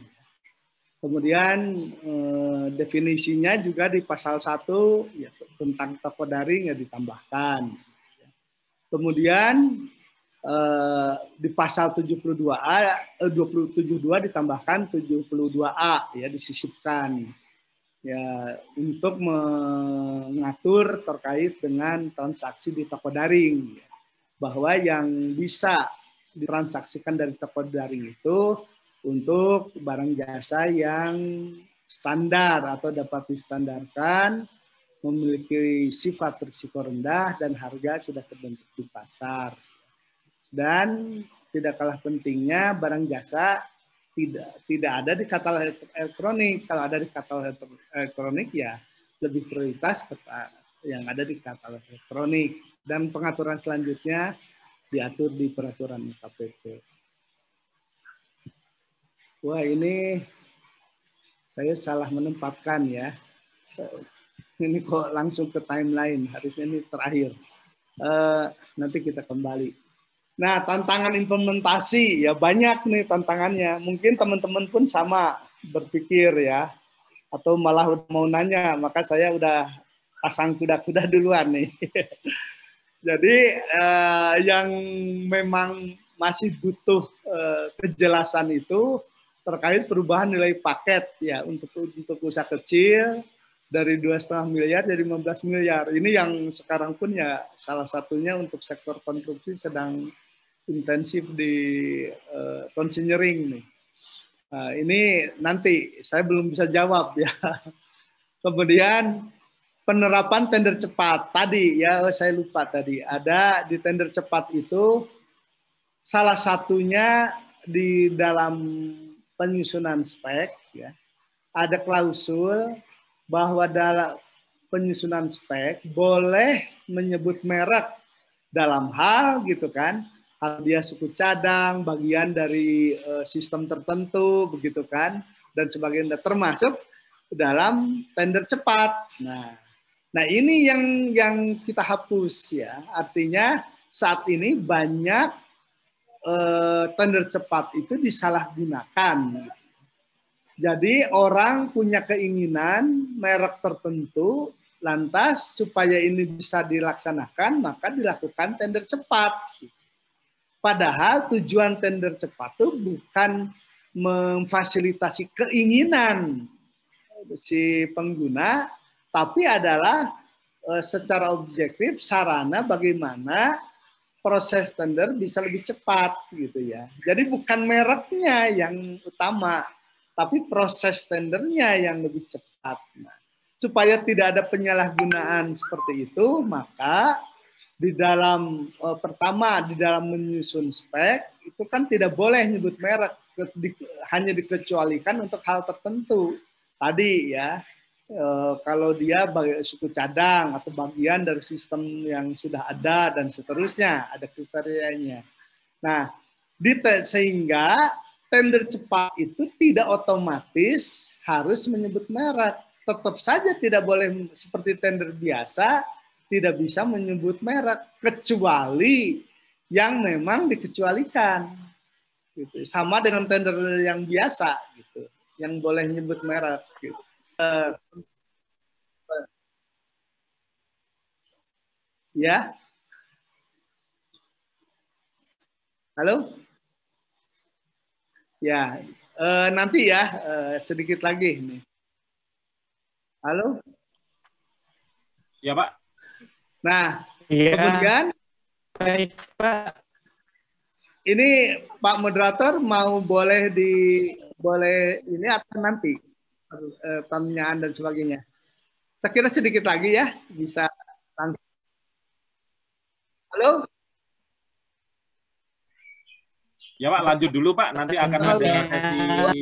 Kemudian definisinya juga di pasal 1 ya, tentang toko daring ya ditambahkan. Kemudian di pasal 72A 72 ditambahkan 72A ya disisipkan ya untuk mengatur terkait dengan transaksi di toko daring ya. Bahwa yang bisa ditransaksikan dari toko daring itu untuk barang jasa yang standar atau dapat distandarkan, memiliki sifat risiko rendah dan harga sudah terbentuk di pasar. Dan tidak kalah pentingnya barang jasa tidak ada di katalog elektronik. Kalau ada di katalog elektronik ya lebih prioritas yang ada di katalog elektronik. Dan pengaturan selanjutnya diatur di peraturan KPP. Wah ini saya salah menempatkan ya. Ini kok langsung ke timeline, harusnya ini terakhir. Nanti kita kembali. Nah, tantangan implementasi ya banyak nih tantangannya. Mungkin teman-teman pun sama berpikir ya, atau malah mau nanya, maka saya udah pasang kuda-kuda duluan nih. Jadi yang memang masih butuh kejelasan itu terkait perubahan nilai paket ya untuk usaha kecil dari 2,5 miliar jadi 15 miliar. Ini yang sekarang pun ya salah satunya untuk sektor konstruksi sedang intensif di considering nih. Ini nanti saya belum bisa jawab ya. Kemudian penerapan tender cepat tadi ya saya lupa tadi ada di tender cepat itu salah satunya di dalam penyusunan spek ya ada klausul bahwa dalam penyusunan spek boleh menyebut merek dalam hal gitu kan. Hal dia suku cadang, bagian dari sistem tertentu, begitu kan, dan sebagainya termasuk dalam tender cepat. Nah ini yang kita hapus ya, artinya saat ini banyak tender cepat itu disalahgunakan. Jadi orang punya keinginan merek tertentu, lantas supaya ini bisa dilaksanakan maka dilakukan tender cepat. Padahal tujuan tender cepat itu bukan memfasilitasi keinginan si pengguna, tapi adalah secara objektif sarana bagaimana proses tender bisa lebih cepat gitu ya. Jadi bukan mereknya yang utama, tapi proses tendernya yang lebih cepat. Nah, supaya tidak ada penyalahgunaan seperti itu, maka di dalam pertama di dalam menyusun spek itu kan tidak boleh nyebut merek, hanya dikecualikan untuk hal tertentu. Tadi ya, kalau dia suku cadang atau bagian dari sistem yang sudah ada dan seterusnya, ada kriterianya. Nah, sehingga tender cepat itu tidak otomatis harus menyebut merek. Tetap saja tidak boleh seperti tender biasa, tidak bisa menyebut merek, kecuali yang memang dikecualikan. Gitu. Sama dengan tender yang biasa, gitu, yang boleh nyebut merek. Gitu. Ya, halo, ya, nanti ya sedikit lagi nih. Halo, Ya Pak. nah Ya, kemudian baik Pak. ini Pak Moderator mau boleh ini atau nanti pertanyaan dan sebagainya. Saya kira sedikit lagi ya bisa. Halo. Ya Pak, lanjut dulu Pak. Nanti akan ada sesi diskusi.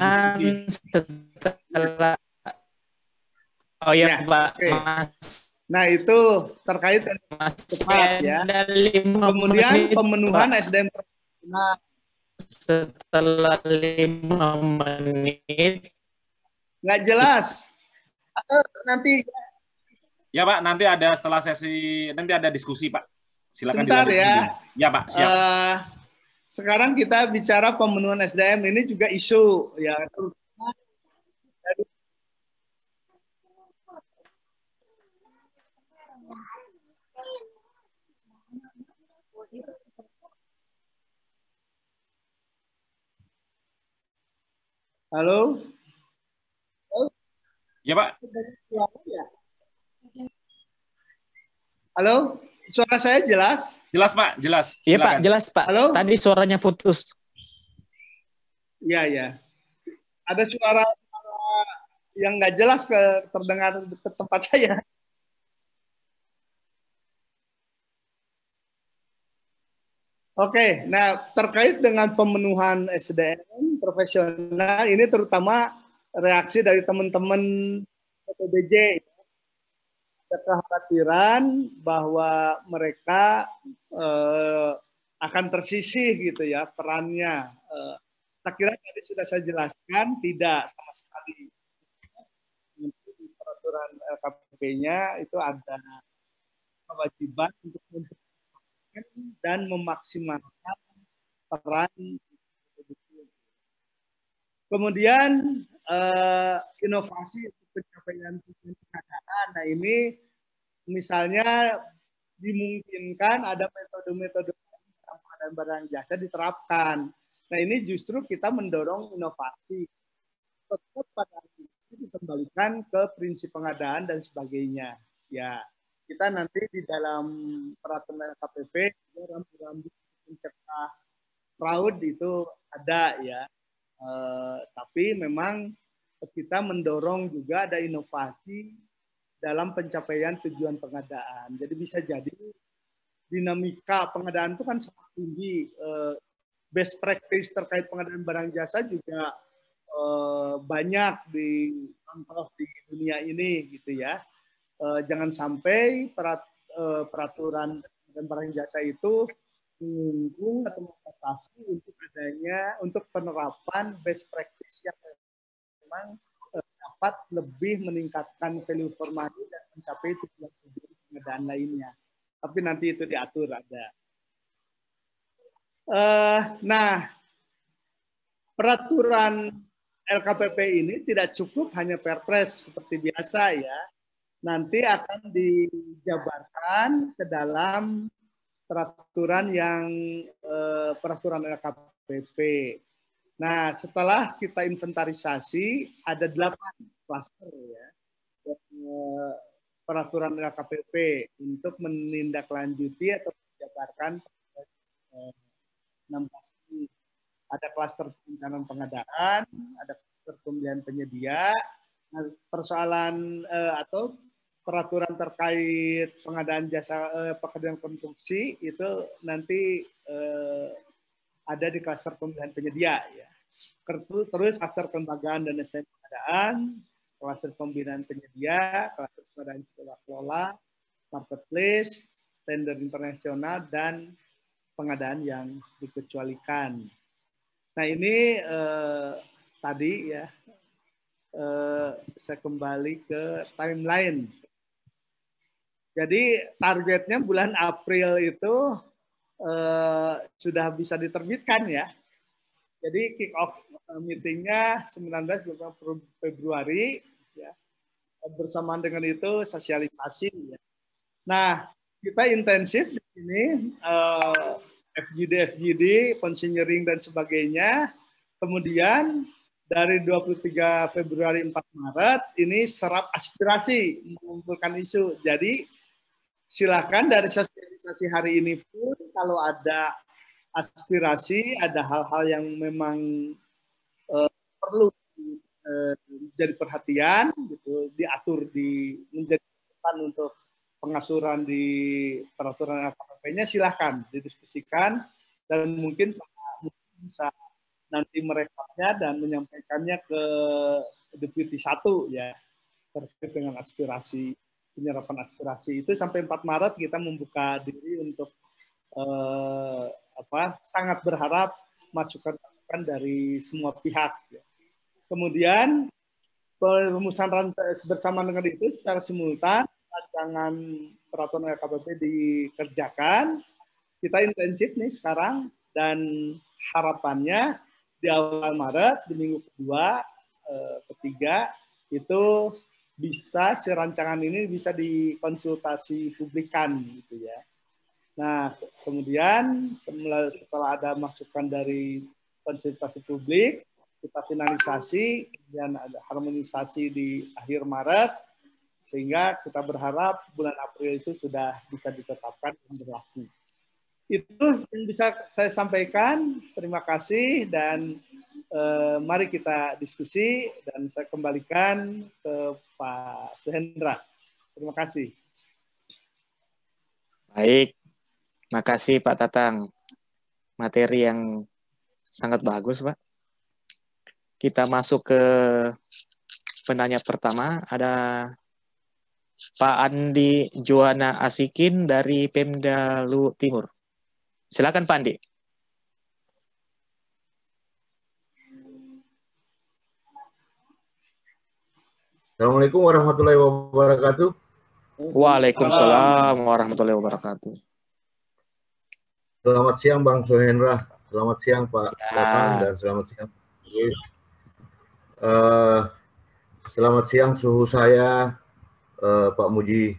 Setelah oh ya, Ya, Pak, oke. Mas. Nah, itu terkait dengan cepat ya. Kemudian pemenuhan SDM profesional. Setelah 5 menit. Nggak jelas. Atau nanti. Ya Pak, nanti ada setelah sesi, nanti ada diskusi Pak. Silakan Sebentar dilanjutkan ya. dulu. Ya Pak, siap. Sekarang kita bicara pemenuhan SDM, ini juga isu ya. Halo? Ya Pak. Halo? Suara saya jelas? Jelas Pak, jelas. Iya Pak, Silakan. jelas Pak. Halo? Tadi suaranya putus. Iya, ya. Ada suara yang nggak jelas terdengar ke tempat saya. Oke, nah terkait dengan pemenuhan SDM profesional ini terutama reaksi dari teman-teman PPBJ, ada kekhawatiran bahwa mereka akan tersisih gitu ya perannya. Saya kira tadi sudah saya jelaskan, tidak sama sekali. Di peraturan LKPP-nya itu ada kewajiban untuk dan memaksimalkan peran. Kemudian inovasi untuk pencapaian tujuan pengadaan. Nah ini misalnya dimungkinkan ada metode-metode pengadaan barang jasa diterapkan. Nah ini justru kita mendorong inovasi. Tetap pada itu dikembalikan ke prinsip pengadaan dan sebagainya. Ya. Kita nanti di dalam peraturan LKPP rambu-rambu mencegah fraud itu ada ya, tapi memang kita mendorong juga ada inovasi dalam pencapaian tujuan pengadaan. Jadi bisa jadi dinamika pengadaan itu kan sangat tinggi, best practice terkait pengadaan barang jasa juga banyak dicontoh di dunia ini gitu ya. Jangan sampai peraturan dan barang jasa itu menyinggung atau membatasi untuk penerapan best practice yang memang dapat lebih meningkatkan value for money dan mencapai tujuan pengadaan lainnya. Tapi nanti itu diatur ada. Nah, peraturan LKPP ini tidak cukup hanya perpres seperti biasa ya. Nanti akan dijabarkan ke dalam peraturan peraturan LKPP. Nah, setelah kita inventarisasi ada 8 klaster ya peraturan LKPP untuk menindaklanjuti atau menjabarkan 16 ini. Ada klaster perencanaan pengadaan, ada klaster pemilihan penyedia, persoalan atau peraturan terkait pengadaan jasa pekerjaan konstruksi itu nanti ada di klaster pemilihan penyedia ya. Terus klaster kelembagaan dan SDM pengadaan, klaster pembinaan penyedia, klaster pengadaan sekolah kelola, marketplace, tender internasional, dan pengadaan yang dikecualikan. Nah ini tadi ya saya kembali ke timeline. Jadi targetnya bulan April itu sudah bisa diterbitkan ya. Jadi kick off meetingnya 19 Februari ya. Bersamaan dengan itu sosialisasi ya. Nah, kita intensif di sini FGD, consigning dan sebagainya. Kemudian dari 23 Februari 4 Maret ini serap aspirasi mengumpulkan isu. Jadi silakan dari sosialisasi hari ini pun kalau ada aspirasi, ada hal-hal yang memang perlu jadi perhatian, gitu, diatur menjadi catatan untuk pengaturan di peraturan LKPP-nya, silahkan didiskusikan dan mungkin bisa nanti merekapnya dan menyampaikannya ke Deputi 1 ya terkait dengan aspirasi, penyerapan aspirasi itu sampai 4 Maret kita membuka diri untuk sangat berharap masukan-masukan dari semua pihak ya. Kemudian perumusan bersama dengan itu secara simultan rancangan peraturan LKPP dikerjakan. Kita intensif nih sekarang dan harapannya di awal Maret, di minggu kedua, ketiga, itu bisa si rancangan ini bisa dikonsultasi publikan gitu ya. Nah, kemudian setelah ada masukan dari konsultasi publik, kita finalisasi, kemudian ada harmonisasi di akhir Maret, sehingga kita berharap bulan April itu sudah bisa ditetapkan dan berlaku. Itu yang bisa saya sampaikan. Terima kasih dan mari kita diskusi dan saya kembalikan ke Pak Suhendra. Terima kasih. Baik, makasih Pak Tatang. Materi yang sangat bagus, Pak. Kita masuk ke penanya pertama. Ada Pak Andi Juwana Asikin dari Pemda Lu Timur. Silakan Pak Andi. Assalamualaikum warahmatullahi wabarakatuh. Waalaikumsalam warahmatullahi wabarakatuh. Selamat siang Bang Suhendra, selamat siang Pak Tatang, dan selamat siang. Selamat siang suhu saya Pak Muji.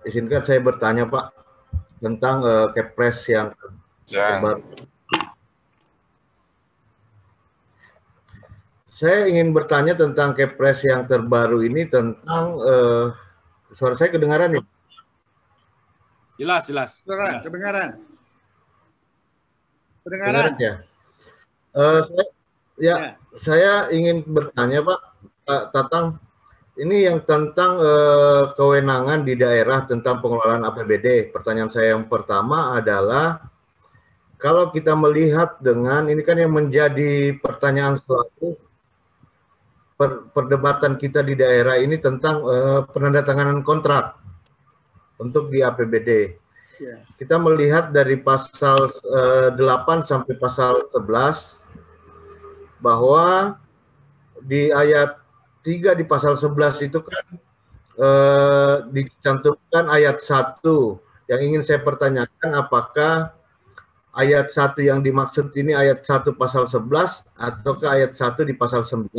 Izinkan saya bertanya Pak tentang Kepres yang terbaru. Saya ingin bertanya tentang Kepres yang terbaru ini tentang suara saya kedengaran nih? Jelas. Kedengaran ya. Saya ingin bertanya Pak Tatang, ini yang tentang kewenangan di daerah tentang pengelolaan APBD. Pertanyaan saya yang pertama adalah, kalau kita melihat dengan, ini kan yang menjadi pertanyaan selalu, perdebatan kita di daerah ini tentang penandatanganan kontrak untuk di APBD. Yeah. Kita melihat dari pasal 8 sampai pasal 11, bahwa di ayat 3 di pasal 11 itu kan dicantumkan ayat 1. Yang ingin saya pertanyakan, apakah ayat 1 yang dimaksud ini ayat 1 pasal 11 ataukah ayat 1 di pasal 9?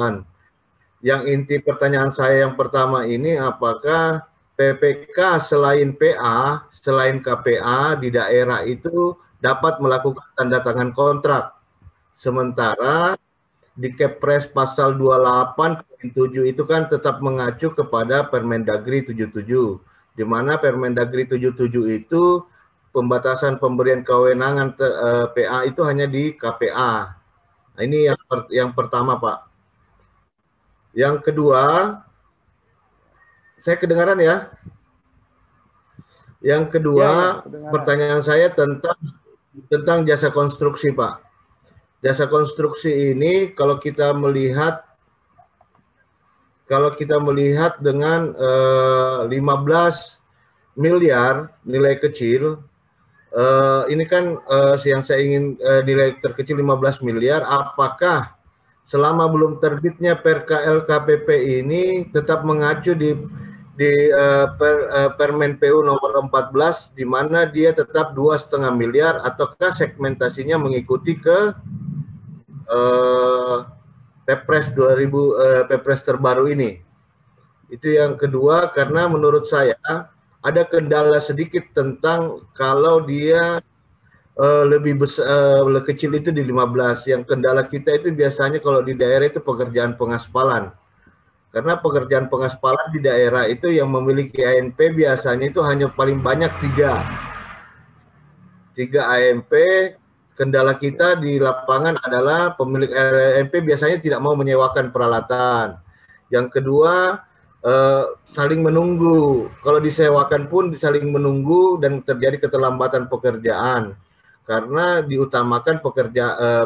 Yang inti pertanyaan saya yang pertama ini, apakah PPK selain PA, selain KPA di daerah itu dapat melakukan tanda tangan kontrak. Sementara di Kepres pasal 28.7 itu kan tetap mengacu kepada Permendagri 77, di mana Permendagri 77 itu pembatasan pemberian kewenangan PA itu hanya di KPA. Nah, ini yang pertama, Pak. Yang kedua, saya kedengaran ya? Yang kedua, pertanyaan saya tentang jasa konstruksi, Pak. Jasa konstruksi ini kalau kita melihat dengan 15 miliar nilai kecil, ini kan yang saya ingin nilai terkecil 15 miliar, apakah selama belum terbitnya Perka LKPP ini tetap mengacu di Permen PU nomor 14, di mana dia tetap 2,5 miliar, ataukah segmentasinya mengikuti ke Perpres Perpres terbaru ini? Itu yang kedua, karena menurut saya ada kendala sedikit tentang kalau dia lebih besar, kecil itu di 15. Yang kendala kita itu biasanya kalau di daerah itu pekerjaan pengaspalan. Karena pekerjaan pengaspalan di daerah itu yang memiliki ANP biasanya itu hanya paling banyak 3 ANP. Kendala kita di lapangan adalah pemilik ANP biasanya tidak mau menyewakan peralatan. Yang kedua, saling menunggu. Kalau disewakan pun saling menunggu dan terjadi keterlambatan pekerjaan. Karena diutamakan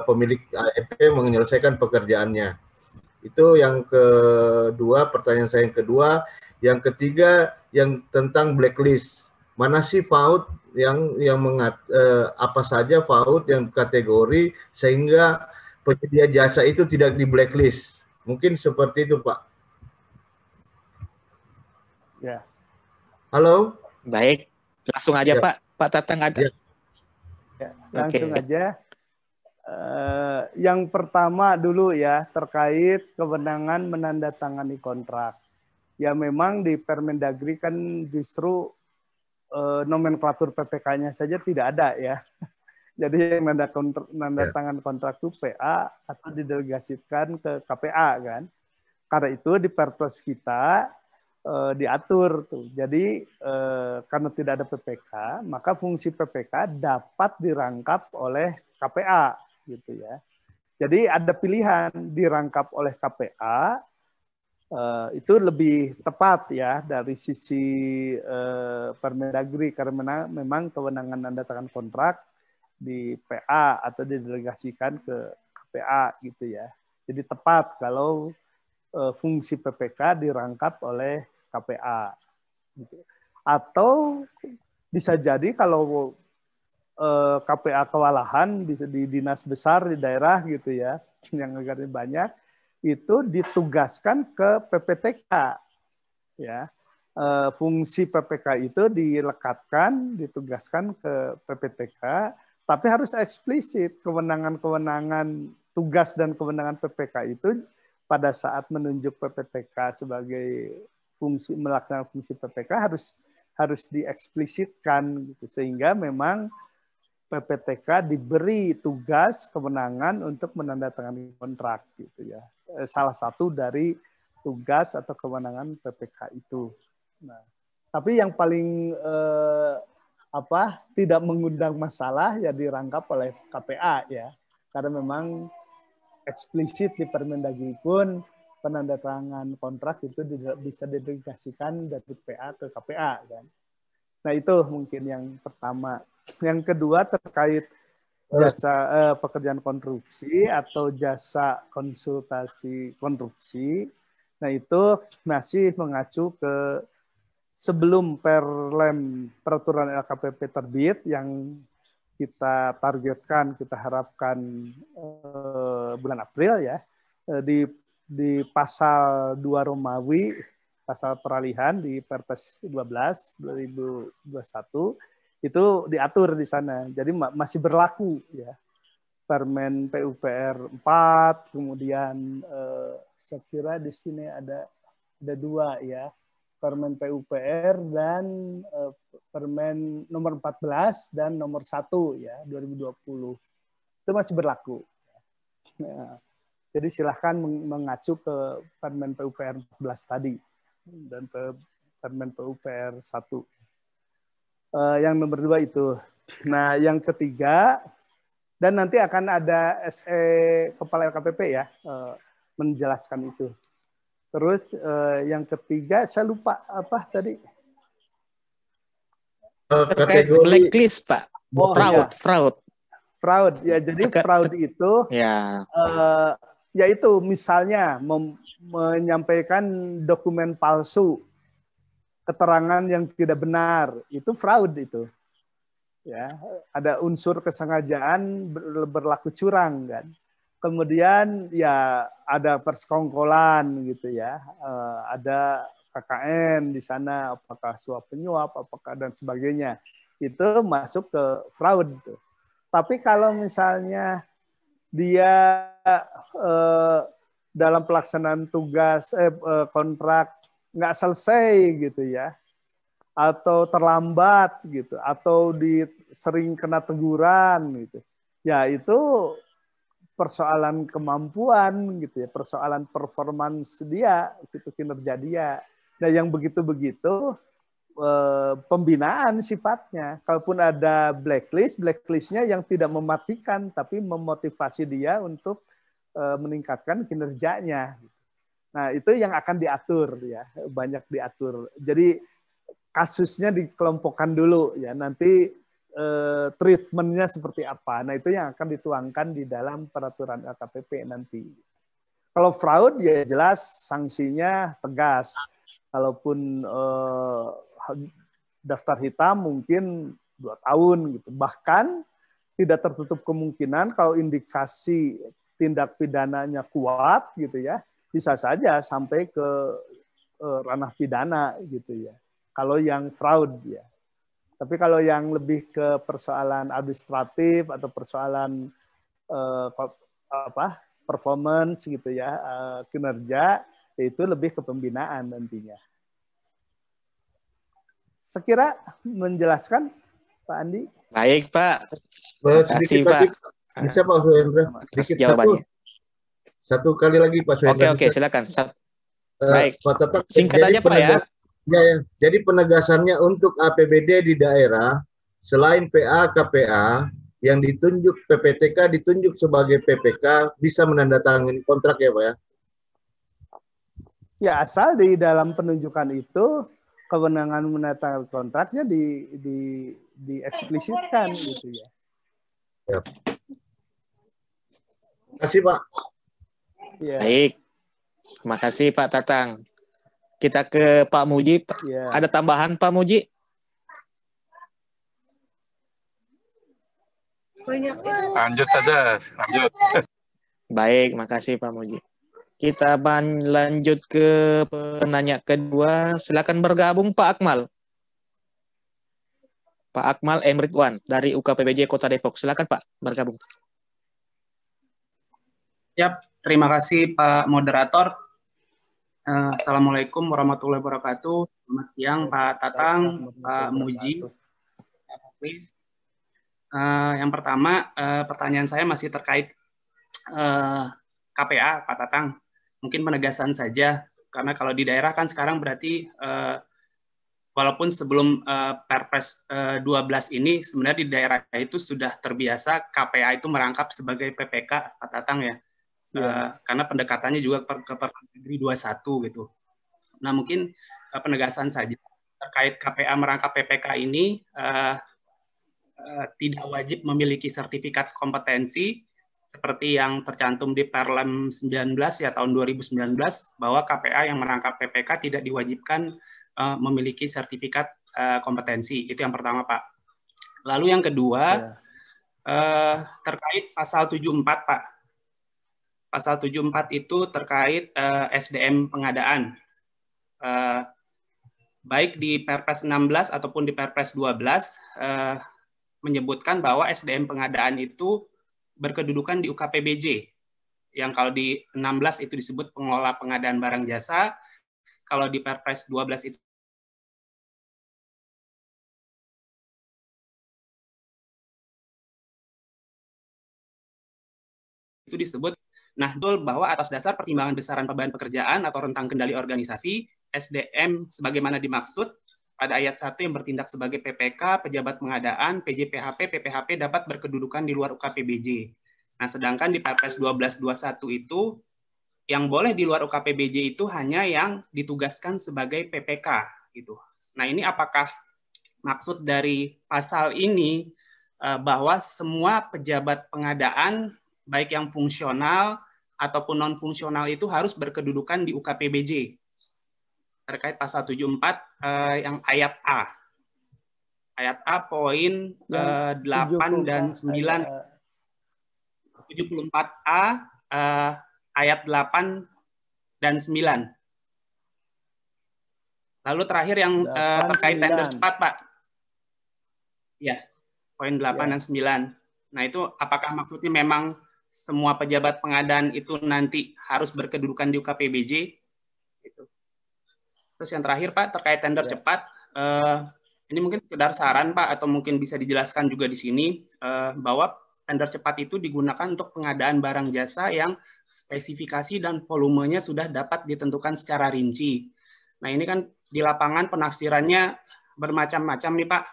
pemilik ANP menyelesaikan pekerjaannya. Itu yang kedua, pertanyaan saya yang kedua. Yang ketiga, yang tentang blacklist. Mana sih FAUD yang apa saja FAUD yang kategori sehingga penyedia jasa itu tidak di blacklist? Mungkin seperti itu, Pak. Ya. Halo? Baik, langsung aja, ya. Pak Tatang ada. Ya, langsung aja. Yang pertama dulu ya, terkait kewenangan menandatangani kontrak. Ya memang di Permendagri kan justru nomenklatur PPK-nya saja tidak ada ya. Jadi yang menandatangan kontrak itu PA atau didelegasikan ke KPA kan. Karena itu di Perpres kita diatur tuh. Jadi karena tidak ada PPK, maka fungsi PPK dapat dirangkap oleh KPA gitu ya. Jadi ada pilihan dirangkap oleh KPA, itu lebih tepat ya dari sisi Permendagri, karena memang kewenangan menandatangan kontrak di PA atau didelegasikan ke KPA gitu ya. Jadi tepat kalau fungsi PPK dirangkap oleh KPA gitu. Atau bisa jadi kalau KPA kewalahan bisa di dinas besar di daerah gitu ya, yang anggarannya banyak, itu ditugaskan ke PPTK ya. Fungsi PPK itu dilekatkan, ditugaskan ke PPTK, tapi harus eksplisit kewenangan-kewenangan tugas dan kewenangan PPK itu pada saat menunjuk PPTK sebagai fungsi melaksanakan fungsi PPK harus dieksplisitkan gitu, sehingga memang PPTK diberi tugas kewenangan untuk menandatangani kontrak gitu ya. Salah satu dari tugas atau kewenangan PPK itu. Nah, tapi yang paling tidak mengundang masalah ya dirangkap oleh KPA ya. Karena memang eksplisit di Permendagri pun penandatangan kontrak itu bisa didelegasikan dari PA ke KPA kan. Nah, itu mungkin yang pertama. Yang kedua terkait jasa pekerjaan konstruksi atau jasa konsultasi konstruksi. Nah, itu masih mengacu ke sebelum peraturan LKPP terbit yang kita targetkan, kita harapkan bulan April ya, di pasal 2 Romawi, pasal peralihan di Perpres 12 2021 itu diatur di sana. Jadi masih berlaku ya. Permen PUPR 4, kemudian saya kira di sini ada 2 ya. Permen PUPR dan Permen nomor 14 dan nomor 1 ya 2020. Itu masih berlaku. Nah, jadi silahkan mengacu ke Permen PUPR 14 tadi dan Permen PUPR 1. Yang nomor 2 itu. Nah, yang ketiga, dan nanti akan ada SE Kepala LKPP ya, menjelaskan itu. Terus yang ketiga, saya lupa apa tadi? Terkait blacklist, Pak. Oh, fraud, ya. fraud. Fraud, ya. Jadi fraud itu, ya, yaitu misalnya menyampaikan dokumen palsu, keterangan yang tidak benar, itu fraud itu. Ya, ada unsur kesengajaan berlaku curang kan. Kemudian ya ada persekongkolan gitu ya, ada KKN di sana, apakah suap penyuap, apakah dan sebagainya, itu masuk ke fraud. Tapi kalau misalnya dia dalam pelaksanaan tugas kontrak nggak selesai gitu ya, atau terlambat gitu, atau sering kena teguran gitu, ya itu persoalan kemampuan gitu ya, persoalan performance dia, gitu, kinerja dia. Nah, yang begitu-begitu pembinaan sifatnya. Kalaupun ada blacklistnya yang tidak mematikan, tapi memotivasi dia untuk meningkatkan kinerjanya. Nah, itu yang akan diatur ya, banyak diatur. Jadi kasusnya dikelompokkan dulu ya, nanti treatmentnya seperti apa. Nah, itu yang akan dituangkan di dalam peraturan LKPP nanti. Kalau fraud ya jelas sanksinya tegas. Kalaupun daftar hitam mungkin 2 tahun gitu. Bahkan tidak tertutup kemungkinan kalau indikasi tindak pidananya kuat gitu ya, bisa saja sampai ke ranah pidana gitu ya. Kalau yang fraud ya. Tapi kalau yang lebih ke persoalan administratif atau persoalan performance gitu ya, kinerja, itu lebih ke pembinaan nantinya. Sekira menjelaskan Pak Andi? Baik, Pak. Terima kasih, Pak. Bisa Pak Suhendra? Sedikit jawabannya. Satu kali lagi Pak Suhendra. Oke, silakan. Baik. Pak Tatang, singkat aja Pak ya. Ya. Jadi penegasannya untuk APBD di daerah, selain PA, KPA, yang ditunjuk PPTK ditunjuk sebagai PPK, bisa menandatangani kontrak ya Pak ya? Ya, asal di dalam penunjukan itu, kewenangan menandatangani kontraknya dieksplisitkan gitu ya. Ya. Terima kasih Pak. Ya. Baik. Terima kasih Pak Tatang. Kita ke Pak Muji. Ya. Ada tambahan Pak Muji? Lanjut saja, lanjut. Baik, makasih Pak Muji. Kita lanjut ke penanya kedua. Silakan bergabung Pak Akmal. Pak Akmal M. Ridwan dari UKPBJ Kota Depok. Silakan Pak, bergabung. Yap, terima kasih Pak Moderator. Assalamualaikum warahmatullahi wabarakatuh. Selamat siang Pak Tatang, Pak Muji. Yang pertama, pertanyaan saya masih terkait KPA, Pak Tatang. Mungkin penegasan saja, karena kalau di daerah kan sekarang berarti walaupun sebelum Perpres 12 ini, sebenarnya di daerah itu sudah terbiasa KPA itu merangkap sebagai PPK, Pak Tatang ya. Karena pendekatannya juga ke Permendagri 21 gitu. Nah, mungkin penegasan saja terkait KPA merangkap PPK ini tidak wajib memiliki sertifikat kompetensi seperti yang tercantum di Perlem 19 ya tahun 2019 bahwa KPA yang merangkap PPK tidak diwajibkan memiliki sertifikat kompetensi. Itu yang pertama, Pak. Lalu yang kedua terkait pasal 74, Pak. Pasal 74 itu terkait SDM pengadaan. Baik di Perpres 16 ataupun di Perpres 12 menyebutkan bahwa SDM pengadaan itu berkedudukan di UKPBJ. Yang kalau di 16 itu disebut pengelola pengadaan barang jasa, kalau di Perpres 12 itu itu disebut, nah betul bahwa atas dasar pertimbangan besaran beban pekerjaan atau rentang kendali organisasi, SDM sebagaimana dimaksud pada ayat 1 yang bertindak sebagai PPK, pejabat pengadaan, PJPHP, PPHP dapat berkedudukan di luar UKPBJ. Nah, sedangkan di Perpres 1221 itu yang boleh di luar UKPBJ itu hanya yang ditugaskan sebagai PPK gitu. Nah, ini apakah maksud dari pasal ini bahwa semua pejabat pengadaan baik yang fungsional ataupun non fungsional itu harus berkedudukan di UKPBJ? Terkait pasal 74 yang ayat A. Ayat A poin 8 dan 9. 74A ayat 8 dan 9. Lalu terakhir yang terkait tender cepat, Pak. Ya, poin 8 dan 9. Nah, itu apakah maksudnya memang semua pejabat pengadaan itu nanti harus berkedudukan di UKPBJ? Gitu. Terus yang terakhir, Pak, terkait tender cepat, ini mungkin sekedar saran, Pak, atau mungkin bisa dijelaskan juga di sini, bahwa tender cepat itu digunakan untuk pengadaan barang jasa yang spesifikasi dan volumenya sudah dapat ditentukan secara rinci. Nah, ini kan di lapangan penafsirannya bermacam-macam nih, Pak.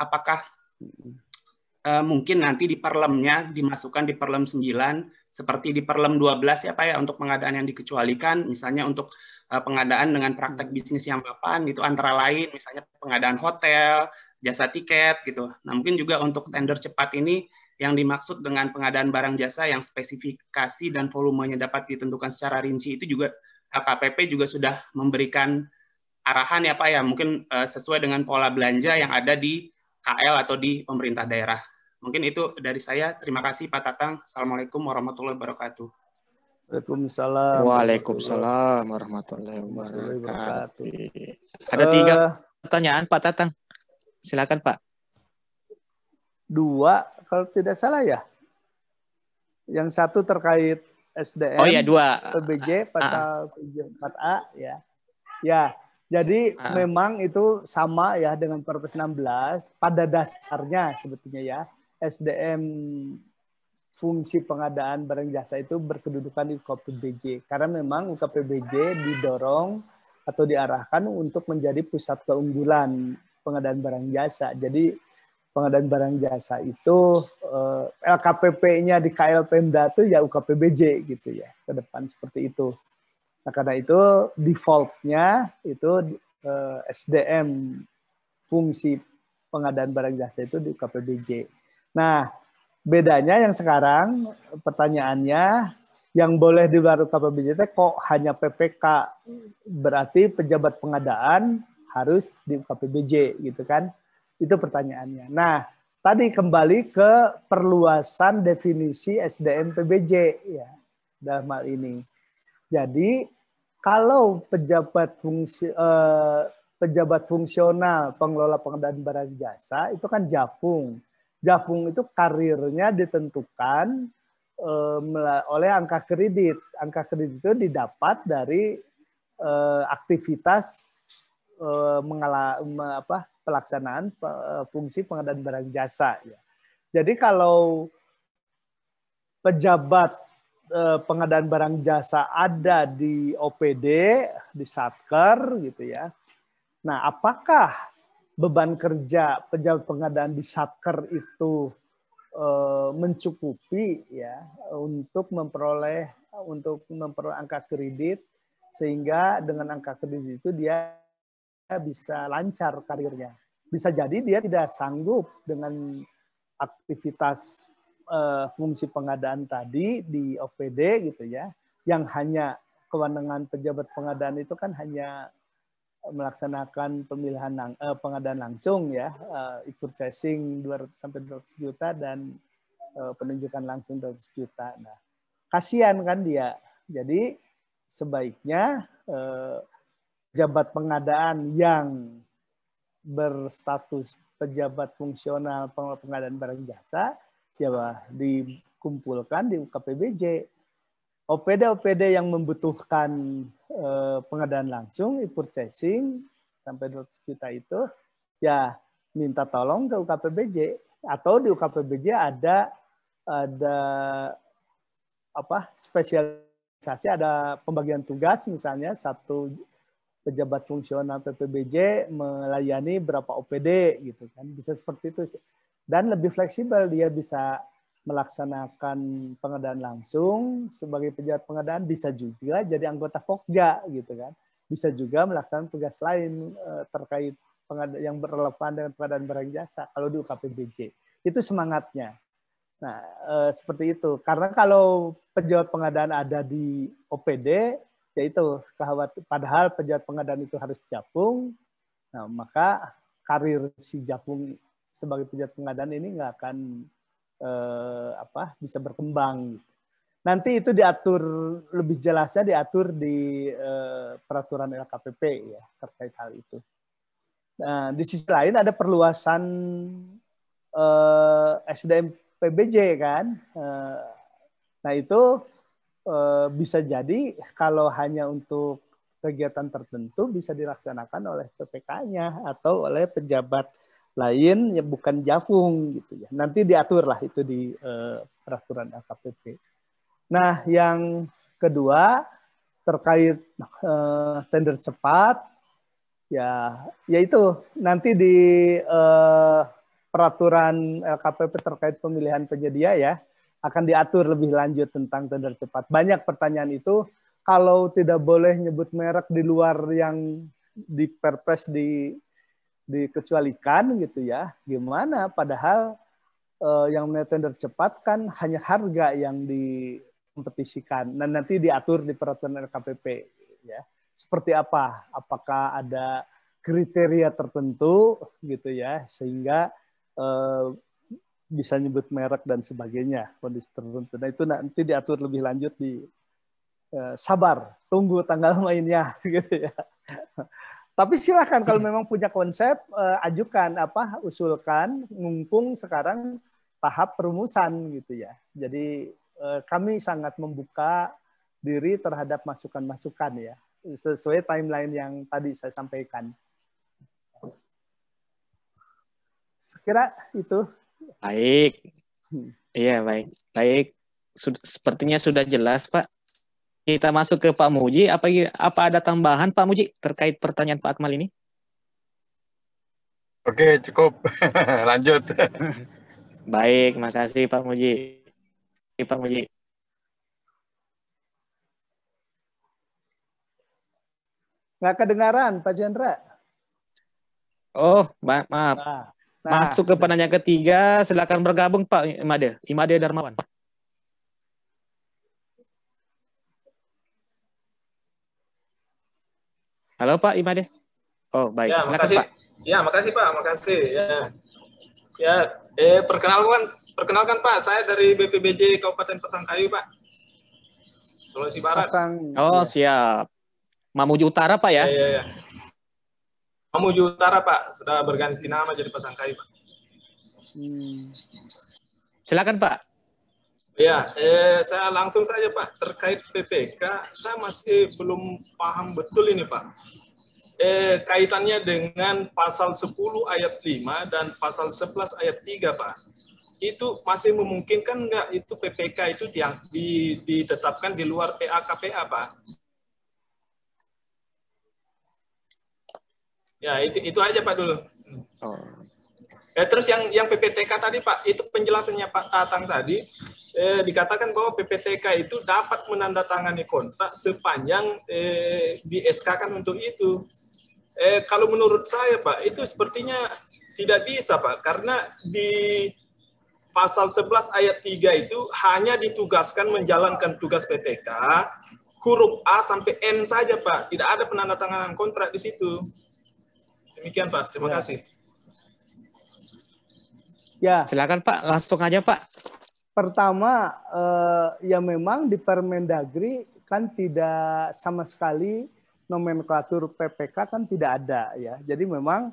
Apakah mungkin nanti di perlemnya dimasukkan di perlem 9 seperti di perlem 12 ya Pak ya, untuk pengadaan yang dikecualikan, misalnya untuk pengadaan dengan praktek bisnis yang mapan itu antara lain misalnya pengadaan hotel, jasa tiket gitu. Nah, mungkin juga untuk tender cepat ini yang dimaksud dengan pengadaan barang jasa yang spesifikasi dan volumenya dapat ditentukan secara rinci itu juga LKPP juga sudah memberikan arahan ya Pak ya, mungkin sesuai dengan pola belanja yang ada di KL atau di pemerintah daerah. Mungkin itu dari saya. Terima kasih Pak Tatang. Assalamualaikum warahmatullahi wabarakatuh. Waalaikumsalam. Waalaikumsalam warahmatullahi wabarakatuh. Ada 3 pertanyaan Pak Tatang. Silakan Pak. 2 kalau tidak salah ya. Yang satu terkait SDM. Oh ya 2. PBJ pasal 74A ya. Ya. Jadi memang itu sama ya dengan Perpres 16 pada dasarnya sebetulnya ya. SDM fungsi pengadaan barang jasa itu berkedudukan di UKPBJ. Karena memang UKPBJ didorong atau diarahkan untuk menjadi pusat keunggulan pengadaan barang jasa. Jadi pengadaan barang jasa itu LKPP-nya di KL Pemda itu ya UKPBJ gitu ya. Ke depan seperti itu. Nah, karena itu default-nya itu SDM fungsi pengadaan barang jasa itu di UKPBJ. Nah, bedanya yang sekarang pertanyaannya yang boleh di luar UKPBJ kok hanya PPK, berarti pejabat pengadaan harus di UKPBJ gitu kan? Itu pertanyaannya. Nah, tadi kembali ke perluasan definisi SDM PBJ ya dalam hal ini. Jadi kalau pejabat fungsional pengelola pengadaan barang jasa itu kan Jafung. Jafung itu karirnya ditentukan oleh angka kredit. Angka kredit itu didapat dari aktivitas pelaksanaan fungsi pengadaan barang jasa. Ya. Jadi kalau pejabat pengadaan barang jasa ada di OPD, di Satker gitu ya. Nah, apakah beban kerja pejabat pengadaan di Satker itu mencukupi ya untuk memperoleh angka kredit sehingga dengan angka kredit itu dia bisa lancar karirnya. Bisa jadi dia tidak sanggup dengan aktivitas fungsi pengadaan tadi di OPD gitu ya, yang hanya kewenangan pejabat pengadaan itu kan hanya melaksanakan pemilihan pengadaan langsung ya, e-purchasing 200 sampai 200 juta dan penunjukan langsung 200 juta. Nah, kasihan kan dia. Jadi sebaiknya pejabat pengadaan yang berstatus pejabat fungsional pengadaan barang jasa ya dikumpulkan di UKPBJ. OPD-OPD yang membutuhkan pengadaan langsung, e-purchasing sampai 200 juta itu, ya minta tolong ke UKPBJ. Atau di UKPBJ ada spesialisasi, ada pembagian tugas, misalnya satu pejabat fungsional PPBJ melayani berapa OPD gitu kan, bisa seperti itu. Dan lebih fleksibel, dia bisa melaksanakan pengadaan langsung sebagai pejabat pengadaan, bisa juga jadi anggota Pokja gitu kan, bisa juga melaksanakan tugas lain terkait yang berrelevan dengan pengadaan barang jasa kalau di UKPBJ. Itu semangatnya. Nah, seperti itu. Karena kalau pejabat pengadaan ada di OPD, yaitu padahal pejabat pengadaan itu harus Japung, nah maka karir si Japung sebagai pejabat pengadaan ini nggak akan bisa berkembang. Nanti itu diatur lebih jelasnya, diatur di peraturan LKPP ya terkait hal itu. Nah, di sisi lain ada perluasan SDM PBJ kan. Nah itu bisa jadi kalau hanya untuk kegiatan tertentu bisa dilaksanakan oleh PPK-nya atau oleh pejabat lain yang bukan Japung gitu ya. Nanti diatur lah itu di peraturan LKPP. Nah, yang kedua terkait tender cepat ya, yaitu nanti di peraturan LKPP terkait pemilihan penyedia ya, akan diatur lebih lanjut tentang tender cepat. Banyak pertanyaan itu, kalau tidak boleh nyebut merek di luar yang di Perpres dikecualikan gitu ya, gimana? Padahal yang namanya tender cepat kan hanya harga yang dikompetisikan. Dan nanti diatur di peraturan LKPP ya. Seperti apa? Apakah ada kriteria tertentu gitu ya, sehingga bisa nyebut merek dan sebagainya, kondisi tertentu. Nah itu nanti diatur lebih lanjut di sabar, tunggu tanggal mainnya gitu ya. Tapi silakan kalau memang punya konsep, ajukan usulkan, mumpung sekarang tahap perumusan gitu ya. Jadi kami sangat membuka diri terhadap masukan-masukan ya, sesuai timeline yang tadi saya sampaikan. Sekira itu. Baik. Iya, baik. Baik. Sepertinya sudah jelas, Pak. Kita masuk ke Pak Muji. Apa ada tambahan, Pak Muji, terkait pertanyaan Pak Akmal ini? Oke, cukup. Lanjut. Baik, makasih Pak Muji. Pak Muji. Nggak kedengaran, Pak Chandra. Oh, maaf. Masuk ke penanya ketiga, silakan bergabung Pak Imade Darmawan. Halo Pak Imade. Oh baik, ya, silakan makasih. Pak. Ya, makasih Pak, makasih. Perkenalkan Pak, saya dari BPBJ Kabupaten Pasangkayu Pak, Sulawesi Barat. Oh siap. Mamuju Utara Pak ya? Ya. Mamuju Utara Pak, sudah berganti nama jadi Pasangkayu Pak. Silakan Pak. Ya, saya langsung saja Pak, terkait PPK, saya masih belum paham betul ini Pak. Kaitannya dengan pasal 10 ayat 5 dan pasal 11 ayat 3 Pak. Itu masih memungkinkan enggak itu PPK itu yang ditetapkan di luar PA-KPA Pak? Ya, itu aja Pak dulu. Terus yang PPTK tadi Pak, itu penjelasannya Pak Tatang tadi, dikatakan bahwa PPTK itu dapat menandatangani kontrak sepanjang di SK-kan untuk itu. Kalau menurut saya Pak, itu sepertinya tidak bisa Pak, karena di pasal 11 ayat 3 itu hanya ditugaskan menjalankan tugas PTK, huruf A sampai N saja Pak, tidak ada penandatanganan kontrak di situ. Demikian Pak, terima kasih. Ya, silakan Pak, langsung aja Pak. Pertama, ya memang di Permendagri kan tidak sama sekali nomenklatur PPK kan tidak ada ya. Jadi memang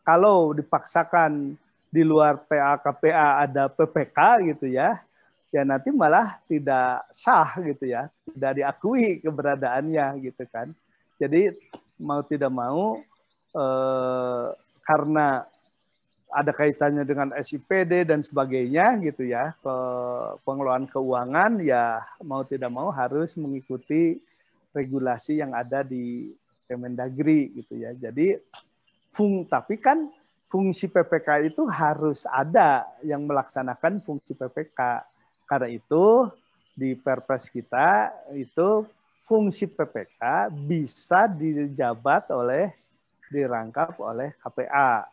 kalau dipaksakan di luar PA-KPA ada PPK gitu ya, ya nanti malah tidak sah gitu ya, tidak diakui keberadaannya gitu kan. Jadi mau tidak mau karena ada kaitannya dengan SIPD dan sebagainya gitu ya, pengelolaan keuangan ya mau tidak mau harus mengikuti regulasi yang ada di Kemendagri gitu ya. Jadi tapi kan fungsi PPK itu harus ada yang melaksanakan fungsi PPK. Karena itu di Perpres kita itu fungsi PPK bisa dirangkap oleh KPA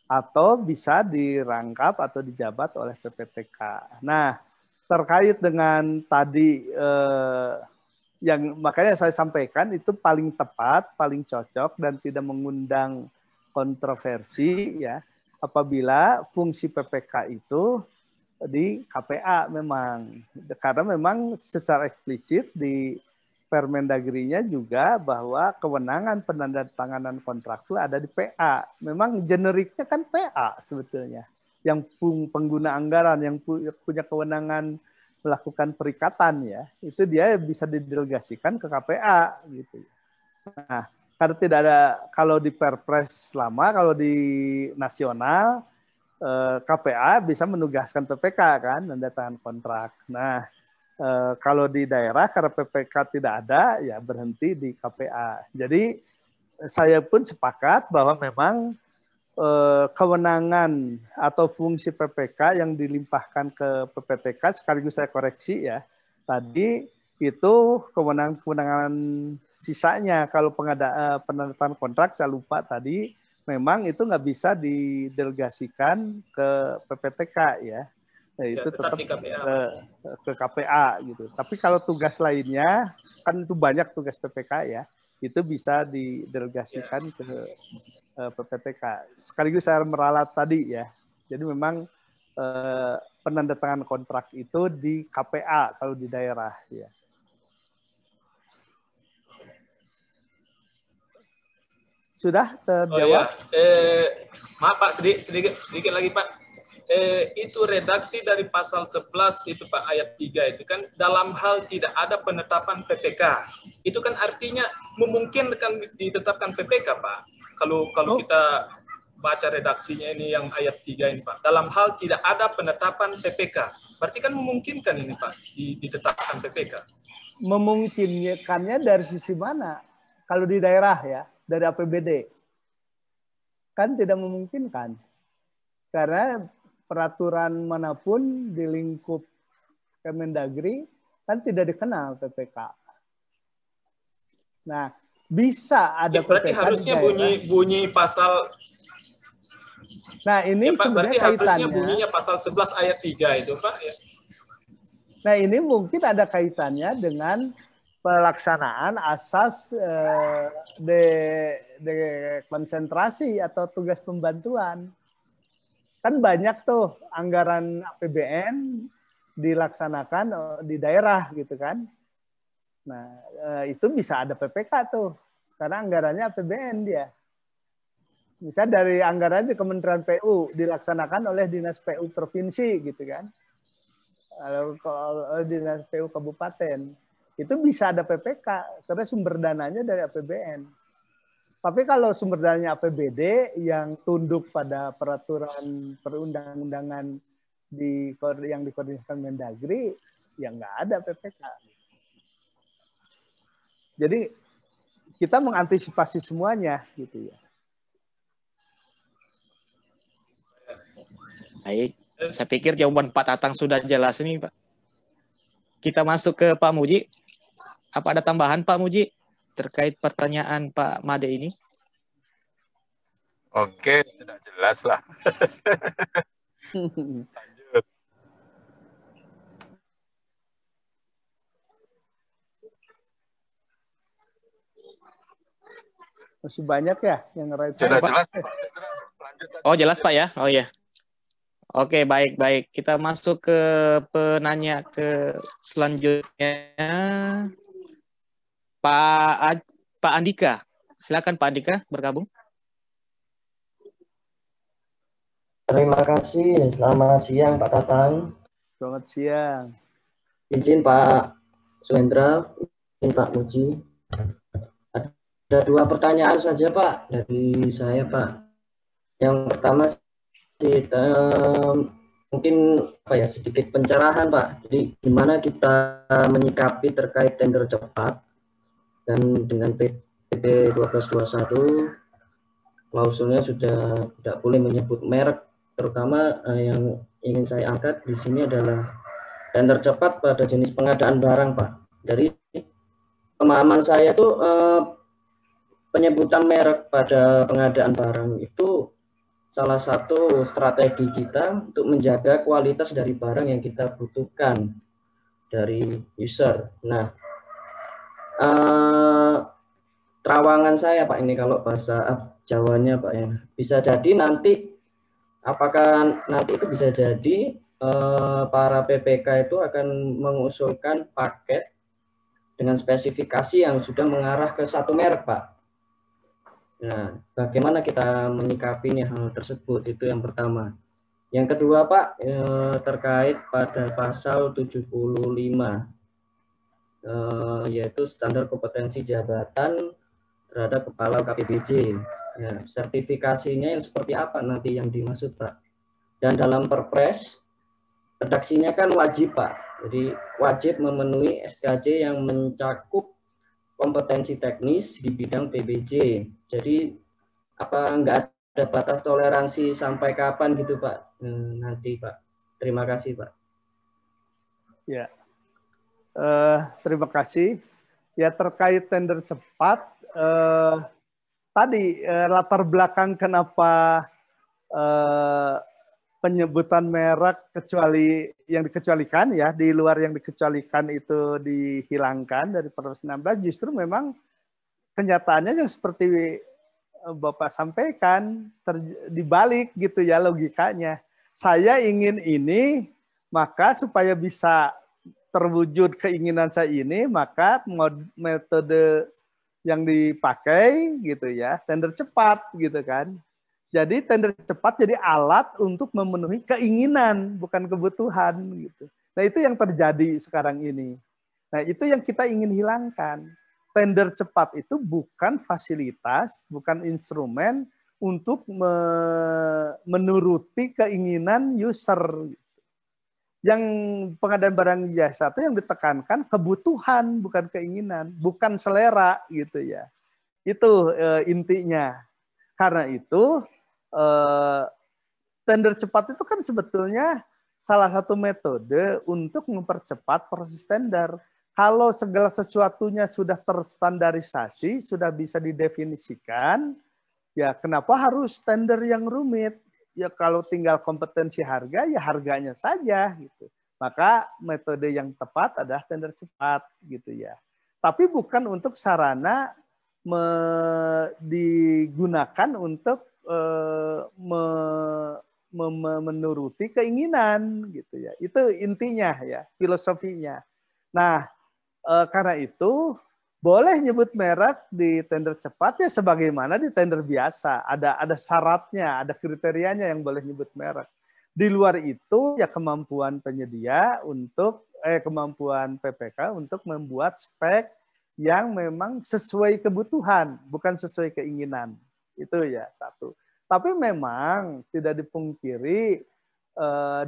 atau bisa dirangkap atau dijabat oleh PPTK. Nah, terkait dengan tadi yang makanya saya sampaikan itu paling tepat, paling cocok dan tidak mengundang kontroversi ya apabila fungsi PPK itu di KPA memang, karena memang secara eksplisit di Permendagri-nya juga bahwa kewenangan penandatanganan kontrak itu ada di PA. Memang generiknya kan PA sebetulnya. Yang pengguna anggaran, yang punya kewenangan melakukan perikatan ya, itu dia bisa didelegasikan ke KPA gitu. Nah, karena tidak ada, kalau di Perpres lama, kalau di nasional KPA bisa menugaskan PPK kan, penandatanganan kontrak. Nah, kalau di daerah karena PPK tidak ada, ya berhenti di KPA. Jadi saya pun sepakat bahwa memang kewenangan atau fungsi PPK yang dilimpahkan ke PPTK, sekaligus saya koreksi ya, tadi itu kewenangan sisanya. Kalau penandatanganan kontrak saya lupa tadi, memang itu nggak bisa didelegasikan ke PPTK ya. Nah, itu tetap ke KPA gitu. Tapi kalau tugas lainnya kan itu banyak tugas PPK ya, itu bisa didelegasikan ke PPTK. Sekaligus saya meralat tadi ya. Jadi memang penandatanganan kontrak itu di KPA kalau di daerah ya. Sudah terjawab? Maaf Pak, sedikit lagi Pak. Itu redaksi dari pasal 11 itu Pak, ayat 3 itu kan dalam hal tidak ada penetapan PPK. Itu kan artinya memungkinkan ditetapkan PPK Pak. Kalau kita baca redaksinya ini yang ayat 3 ini Pak. Dalam hal tidak ada penetapan PPK. Berarti kan memungkinkan ini Pak ditetapkan PPK. Memungkinkannya dari sisi mana? Kalau di daerah ya, dari APBD. Kan tidak memungkinkan. Karena peraturan manapun di lingkup Kemendagri kan tidak dikenal PPK. Nah, bisa ada PPK. Berarti harusnya bunyi pasal. Nah, ini ya, Pak, sebenarnya berarti kaitannya. Harusnya bunyinya pasal 11 ayat 3 itu, Pak. Ya. Nah, ini mungkin ada kaitannya dengan pelaksanaan asas konsentrasi atau tugas pembantuan. Kan banyak tuh anggaran APBN dilaksanakan di daerah gitu kan. Nah, itu bisa ada PPK tuh. Karena anggarannya APBN dia. Misalnya dari anggaran di Kementerian PU dilaksanakan oleh Dinas PU Provinsi gitu kan. Kalau Dinas PU Kabupaten. Itu bisa ada PPK karena sumber dananya dari APBN. Tapi kalau sumber dananya APBD yang tunduk pada peraturan perundang-undangan yang dikoordinasikan Mendagri, ya nggak ada PPK. Jadi kita mengantisipasi semuanya, gitu ya. Baik, saya pikir jawaban Pak Tatang sudah jelas ini, Pak. Kita masuk ke Pak Muji. Apa ada tambahan Pak Muji terkait pertanyaan Pak Made ini? Oke, sudah jelas lah. Lanjut. Masih banyak ya yang ngeraih. Sudah jelas Pak. Lanjut. Oh, jelas Pak ya? Oh ya. Oke, baik. Kita masuk ke penanya ke selanjutnya. Pak Andika. Silakan Pak Andika bergabung. Terima kasih. Selamat siang Pak Tatang. Selamat siang. Izin Pak Suhendra, izin Pak Muji. Ada 2 pertanyaan saja Pak dari saya Pak. Yang pertama kasih. Mungkin sedikit pencerahan Pak. Jadi gimana kita menyikapi terkait tender cepat dan dengan PP 1221 klausulnya sudah tidak boleh menyebut merek. Terutama yang ingin saya angkat di sini adalah tender cepat pada jenis pengadaan barang Pak. Dari pemahaman saya tuh penyebutan merek pada pengadaan barang itu salah satu strategi kita untuk menjaga kualitas dari barang yang kita butuhkan dari user. Nah, terawangan saya Pak ini kalau bahasa Jawanya Pak ya, bisa jadi nanti apakah nanti itu bisa jadi para PPK itu akan mengusulkan paket dengan spesifikasi yang sudah mengarah ke satu merek Pak. Nah, bagaimana kita menyikapinya hal tersebut, itu yang pertama. Yang kedua Pak, terkait pada pasal 75, yaitu standar kompetensi jabatan terhadap kepala KPBJ. Ya, sertifikasinya yang seperti apa nanti yang dimaksud Pak? Dan dalam Perpres, redaksinya kan wajib Pak, jadi wajib memenuhi SKJ yang mencakup kompetensi teknis di bidang PBJ. Jadi apa nggak ada batas toleransi sampai kapan gitu Pak nanti Pak? Terima kasih Pak. Ya, terima kasih. Ya terkait tender cepat, tadi latar belakang kenapa penyebutan merek kecuali yang dikecualikan ya, di luar yang dikecualikan itu dihilangkan dari Perpres 16, justru memang kenyataannya yang seperti Bapak sampaikan dibalik gitu ya logikanya. Saya ingin ini, maka supaya bisa terwujud keinginan saya ini, maka metode yang dipakai gitu ya, tender cepat gitu kan. Jadi tender cepat jadi alat untuk memenuhi keinginan, bukan kebutuhan gitu. Nah, itu yang terjadi sekarang ini. Nah, itu yang kita ingin hilangkan. Tender cepat itu bukan fasilitas, bukan instrumen untuk menuruti keinginan user. Yang pengadaan barang jasa itu yang ditekankan kebutuhan, bukan keinginan, bukan selera gitu ya. Itu intinya. Karena itu tender cepat itu kan sebetulnya salah satu metode untuk mempercepat proses tender. Kalau segala sesuatunya sudah terstandarisasi, sudah bisa didefinisikan, ya kenapa harus tender yang rumit? Ya kalau tinggal kompetensi harga, ya harganya saja gitu. Maka metode yang tepat adalah tender cepat gitu ya. Tapi bukan untuk sarana digunakan untuk menuruti keinginan gitu ya. Itu intinya ya, filosofinya. Nah, karena itu boleh nyebut merek di tender cepat ya sebagaimana di tender biasa. Ada syaratnya, ada kriterianya yang boleh nyebut merek. Di luar itu ya kemampuan penyedia untuk kemampuan PPK untuk membuat spek yang memang sesuai kebutuhan, bukan sesuai keinginan. Itu ya satu. Tapi memang tidak dipungkiri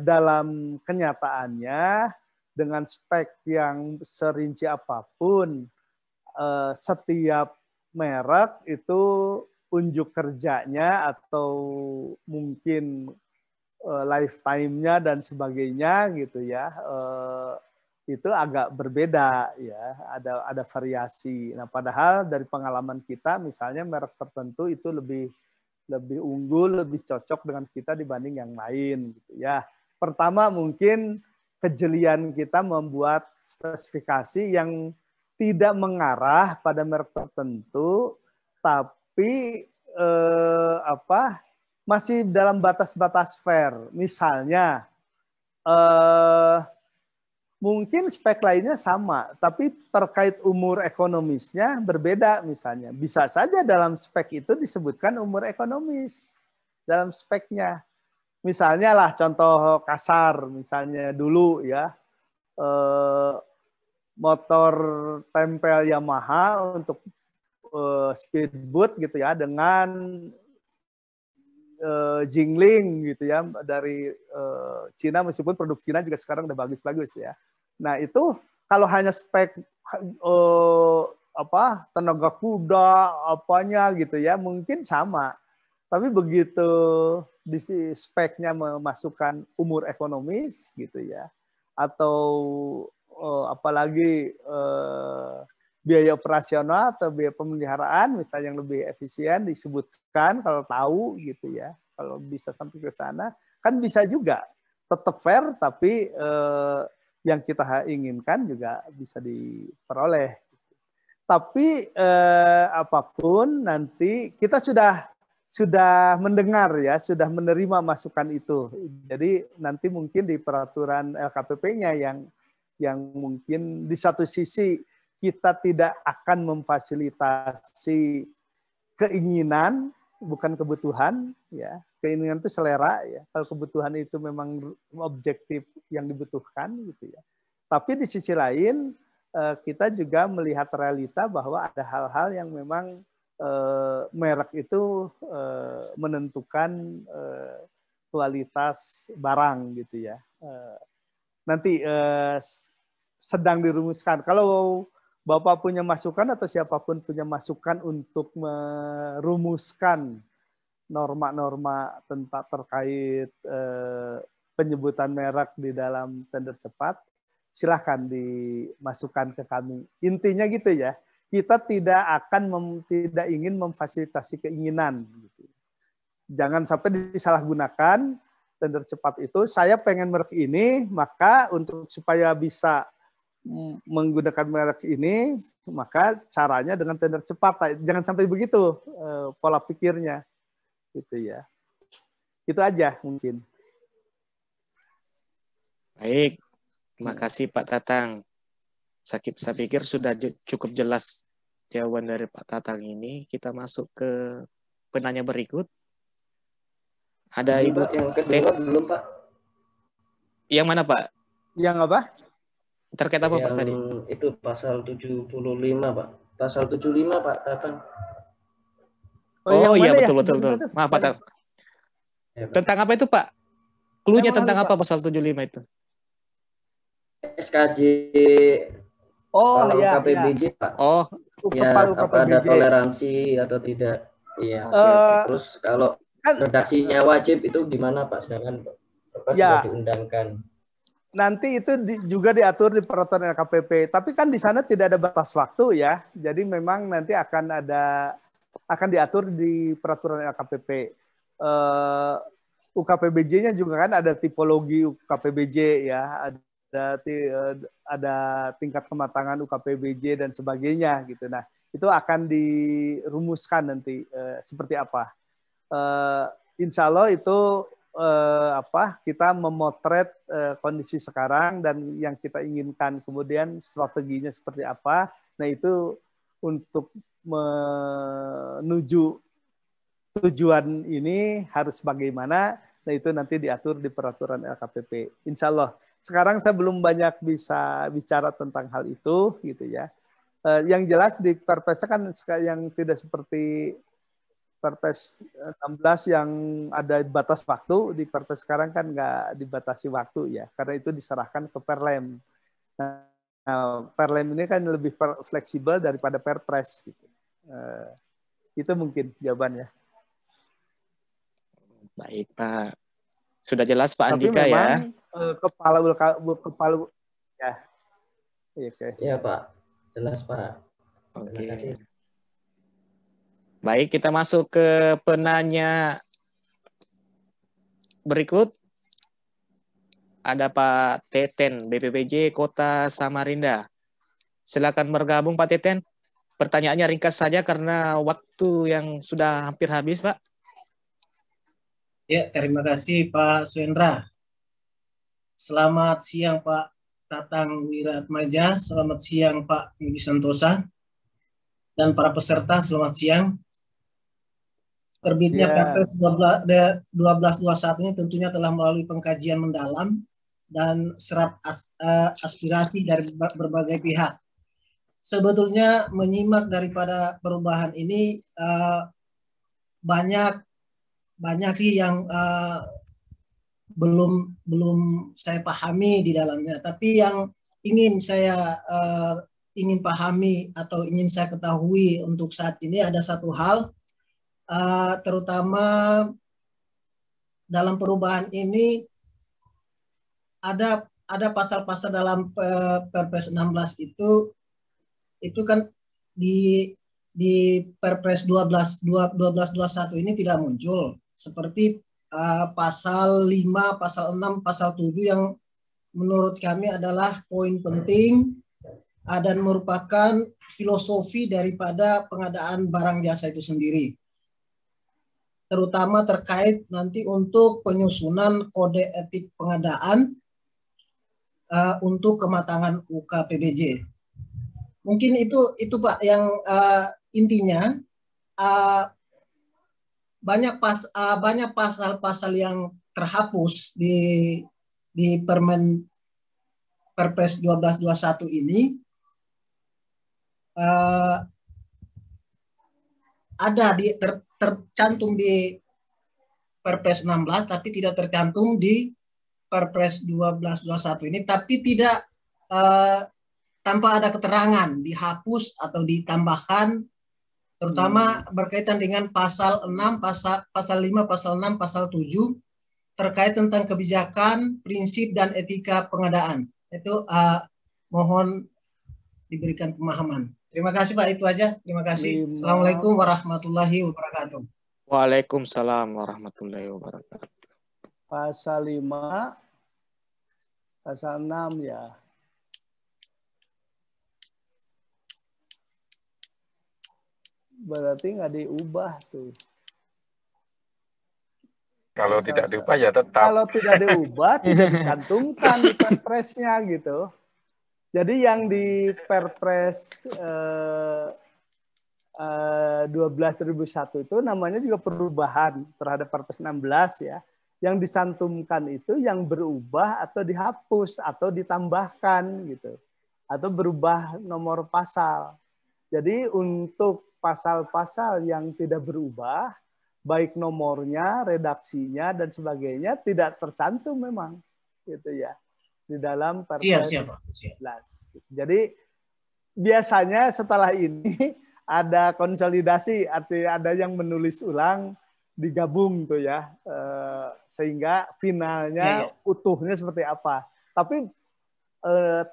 dalam kenyataannya dengan spek yang serinci apapun, setiap merek itu unjuk kerjanya atau mungkin lifetime-nya dan sebagainya gitu ya, itu agak berbeda ya, ada variasi. Nah, padahal dari pengalaman kita misalnya merek tertentu itu lebih unggul, lebih cocok dengan kita dibanding yang lain gitu ya. Pertama mungkin kejelian kita membuat spesifikasi yang tidak mengarah pada merek tertentu, tapi masih dalam batas-batas fair. Misalnya, mungkin spek lainnya sama, tapi terkait umur ekonomisnya berbeda misalnya. Bisa saja dalam spek itu disebutkan umur ekonomis dalam speknya. Misalnya lah contoh kasar, misalnya dulu ya motor tempel Yamaha untuk speedboat gitu ya dengan Jingling gitu ya, dari Cina, meskipun produk Cina juga sekarang udah bagus-bagus ya. Nah itu kalau hanya spek tenaga kuda apanya gitu ya, mungkin sama. Tapi begitu di speknya memasukkan umur ekonomis gitu ya, atau apalagi biaya operasional atau biaya pemeliharaan misalnya yang lebih efisien disebutkan kalau tahu gitu ya, kalau bisa sampai ke sana kan bisa juga tetap fair tapi yang kita inginkan juga bisa diperoleh. Tapi apapun nanti kita sudah mendengar ya, sudah menerima masukan itu. Jadi nanti mungkin di peraturan LKPP-nya yang mungkin di satu sisi kita tidak akan memfasilitasi keinginan, bukan kebutuhan, ya. Keinginan itu selera, ya. Kalau kebutuhan itu memang objektif yang dibutuhkan, gitu ya. Tapi di sisi lain kita juga melihat realita bahwa ada hal-hal yang memang merek itu menentukan kualitas barang, gitu ya. Nanti sedang dirumuskan. Kalau Bapak punya masukan atau siapapun punya masukan untuk merumuskan norma-norma tentang terkait penyebutan merek di dalam tender cepat, silahkan dimasukkan ke kami. Intinya gitu ya, kita tidak ingin memfasilitasi keinginan. Gitu. Jangan sampai disalahgunakan tender cepat itu. Saya pengen merek ini, maka supaya bisa menggunakan merek ini, maka caranya dengan tender cepat. Jangan sampai begitu pola pikirnya, gitu ya. Itu aja mungkin. Baik, terima kasih Pak Tatang. Saya pikir sudah cukup jelas jawaban dari Pak Tatang ini. Kita masuk ke penanya berikut. Ada Ibu yang kedua belum Pak. Yang mana Pak? Yang apa? Terkait apa Pak tadi? Itu pasal 75 Pak. Pasal 75 Pak Tatang. Oh iya betul. Maaf Pak Tatang. Ya, tentang apa itu Pak? Cluenya tentang apa pasal 75 itu? SKJ iya, KPBJ iya. Pak. Oh ya, apa ada toleransi atau tidak? Iya. Terus kalau redaksinya wajib itu gimana Pak? Sedangkan sudah diundangkan. Nanti itu juga diatur di peraturan LKPP. Tapi kan di sana tidak ada batas waktu ya. Jadi memang nanti akan diatur di peraturan LKPP. UKPBJ-nya juga kan ada tipologi UKPBJ ya. Ada tingkat kematangan UKPBJ dan sebagainya gitu. Nah, itu akan dirumuskan nanti seperti apa. Insya Allah itu kita memotret kondisi sekarang dan yang kita inginkan, kemudian strateginya seperti apa. Nah, itu untuk menuju tujuan ini harus bagaimana. Nah, itu nanti diatur di peraturan LKPP. Insya Allah. Sekarang saya belum banyak bisa bicara tentang hal itu, gitu ya. Yang jelas di Perpres kan yang tidak seperti Perpres 16 yang ada batas waktu, di Perpres sekarang kan nggak dibatasi waktu ya, karena itu diserahkan ke Perlem. Nah, Perlem ini kan lebih fleksibel daripada Perpres. Gitu. Itu mungkin jawabannya. Baik Pak, sudah jelas Pak Tapi Andika memang, ya. Kepala ya. Oke. Iya Pak, jelas Pak. Oke. Baik, kita masuk ke penanya berikut. Ada Pak Teten, BPPJ Kota Samarinda. Silakan bergabung Pak Teten. Pertanyaannya ringkas saja karena waktu yang sudah hampir habis, Pak. Ya, terima kasih Pak Suendra. Selamat siang Pak Tatang Wiratmaja, selamat siang Pak Mudi Santosa, dan para peserta selamat siang. Terbitnya Perpres 1221 ini tentunya telah melalui pengkajian mendalam dan serap aspirasi dari berbagai pihak. Sebetulnya menyimak daripada perubahan ini banyak banyak sih yang belum saya pahami di dalamnya. Tapi yang ingin saya ingin pahami atau ingin saya ketahui untuk saat ini ada satu hal, terutama dalam perubahan ini ada pasal-pasal dalam Perpres 16 itu kan di Perpres 1221 ini tidak muncul, seperti pasal 5, pasal 6, pasal 7 yang menurut kami adalah poin penting dan merupakan filosofi daripada pengadaan barang jasa itu sendiri. Terutama terkait nanti untuk penyusunan kode etik pengadaan untuk kematangan UKPBJ. Mungkin itu Pak yang intinya banyak pasal-pasal yang terhapus di Perpres 1221 ini ada tercantum di Perpres 16 tapi tidak tercantum di Perpres 1221 ini, tapi tidak tanpa ada keterangan dihapus atau ditambahkan, terutama berkaitan dengan pasal 6, pasal 5, pasal 6, pasal 7 terkait tentang kebijakan, prinsip dan etika pengadaan. Itu mohon diberikan pemahaman. Terima kasih Pak, itu aja. Terima kasih. Assalamualaikum warahmatullahi wabarakatuh. Waalaikumsalam warahmatullahi wabarakatuh. Pasal 5, pasal 6 ya. Berarti nggak diubah tuh. Kalau tidak diubah ya tetap. Kalau tidak diubah tidak dicantumkan di Perpresnya gitu. Jadi yang di Perpres 12/2001 itu namanya juga perubahan terhadap Perpres 16 ya. Yang disantumkan itu yang berubah atau dihapus atau ditambahkan gitu. Atau berubah nomor pasal. Jadi untuk pasal-pasal yang tidak berubah, baik nomornya, redaksinya dan sebagainya tidak tercantum memang gitu ya di dalam Perpres 11. Jadi biasanya setelah ini ada konsolidasi, artinya ada yang menulis ulang, digabung tuh ya, sehingga finalnya utuhnya seperti apa. Tapi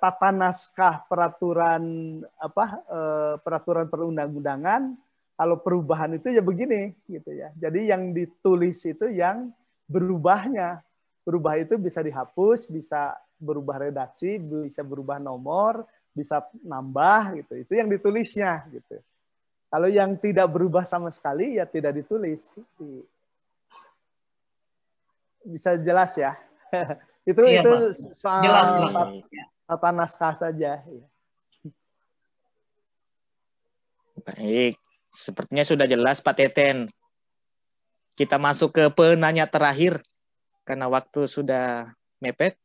tata naskah peraturan peraturan perundang-undangan, kalau perubahan itu ya begini gitu ya. Jadi yang ditulis itu yang berubahnya. Berubah itu bisa dihapus, bisa berubah redaksi, bisa berubah nomor, bisa nambah gitu. Itu yang ditulisnya gitu. Kalau yang tidak berubah sama sekali ya tidak ditulis. Bisa jelas ya? Itu soal jelas. tata naskah saja. Baik, sepertinya sudah jelas Pak Teten. Kita masuk ke penanya terakhir karena waktu sudah mepet.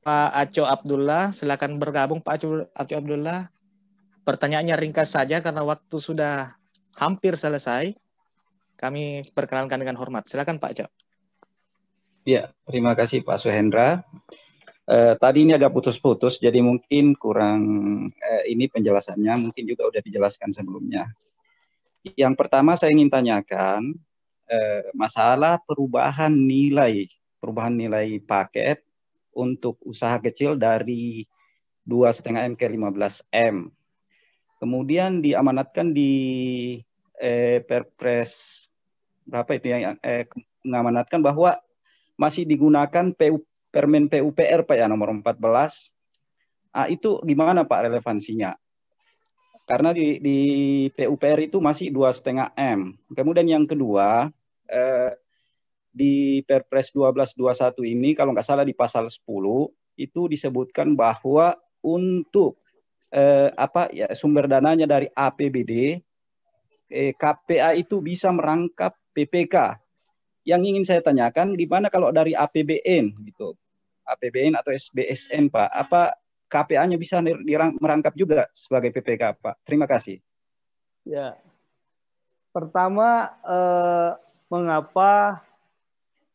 Pak Aco Abdullah, silakan bergabung Pak Aco Abdullah. Pertanyaannya ringkas saja karena waktu sudah hampir selesai. Kami perkenalkan dengan hormat. Silakan Pak Aco. Ya, terima kasih Pak Suhendra. Tadi ini agak putus-putus, jadi mungkin kurang ini penjelasannya, mungkin juga udah dijelaskan sebelumnya. Yang pertama saya ingin tanyakan masalah perubahan nilai paket untuk usaha kecil dari 2,5 M ke 15 M. Kemudian diamanatkan di Perpres berapa itu yang mengamanatkan bahwa masih digunakan Permen PUPR Pak ya nomor 14. Itu gimana Pak relevansinya? Karena di PUPR itu masih 2,5 M. Kemudian yang kedua di Perpres 1221 ini kalau nggak salah di pasal 10 itu disebutkan bahwa untuk sumber dananya dari APBD, KPA itu bisa merangkap PPK. Yang ingin saya tanyakan, gimana kalau dari APBN gitu, APBN atau SBSN Pak, apa KPA-nya bisa merangkap juga sebagai PPK Pak? Terima kasih. Ya, Pertama, mengapa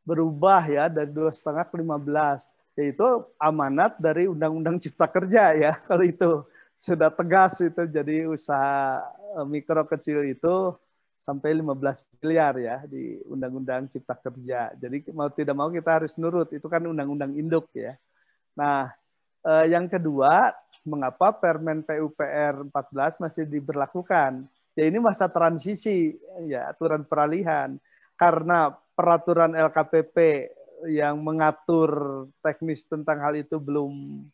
berubah ya dari 2,5 ke 15, yaitu amanat dari Undang-Undang Cipta Kerja ya. Kalau itu sudah tegas itu, jadi usaha mikro kecil itu sampai 15 miliar ya di Undang-Undang Cipta Kerja. Jadi mau tidak mau kita harus nurut, itu kan undang-undang induk ya. Nah, yang kedua, mengapa Permen PUPR 14 masih diberlakukan? Ya ini masa transisi, ya aturan peralihan. Karena peraturan LKPP yang mengatur teknis tentang hal itu belum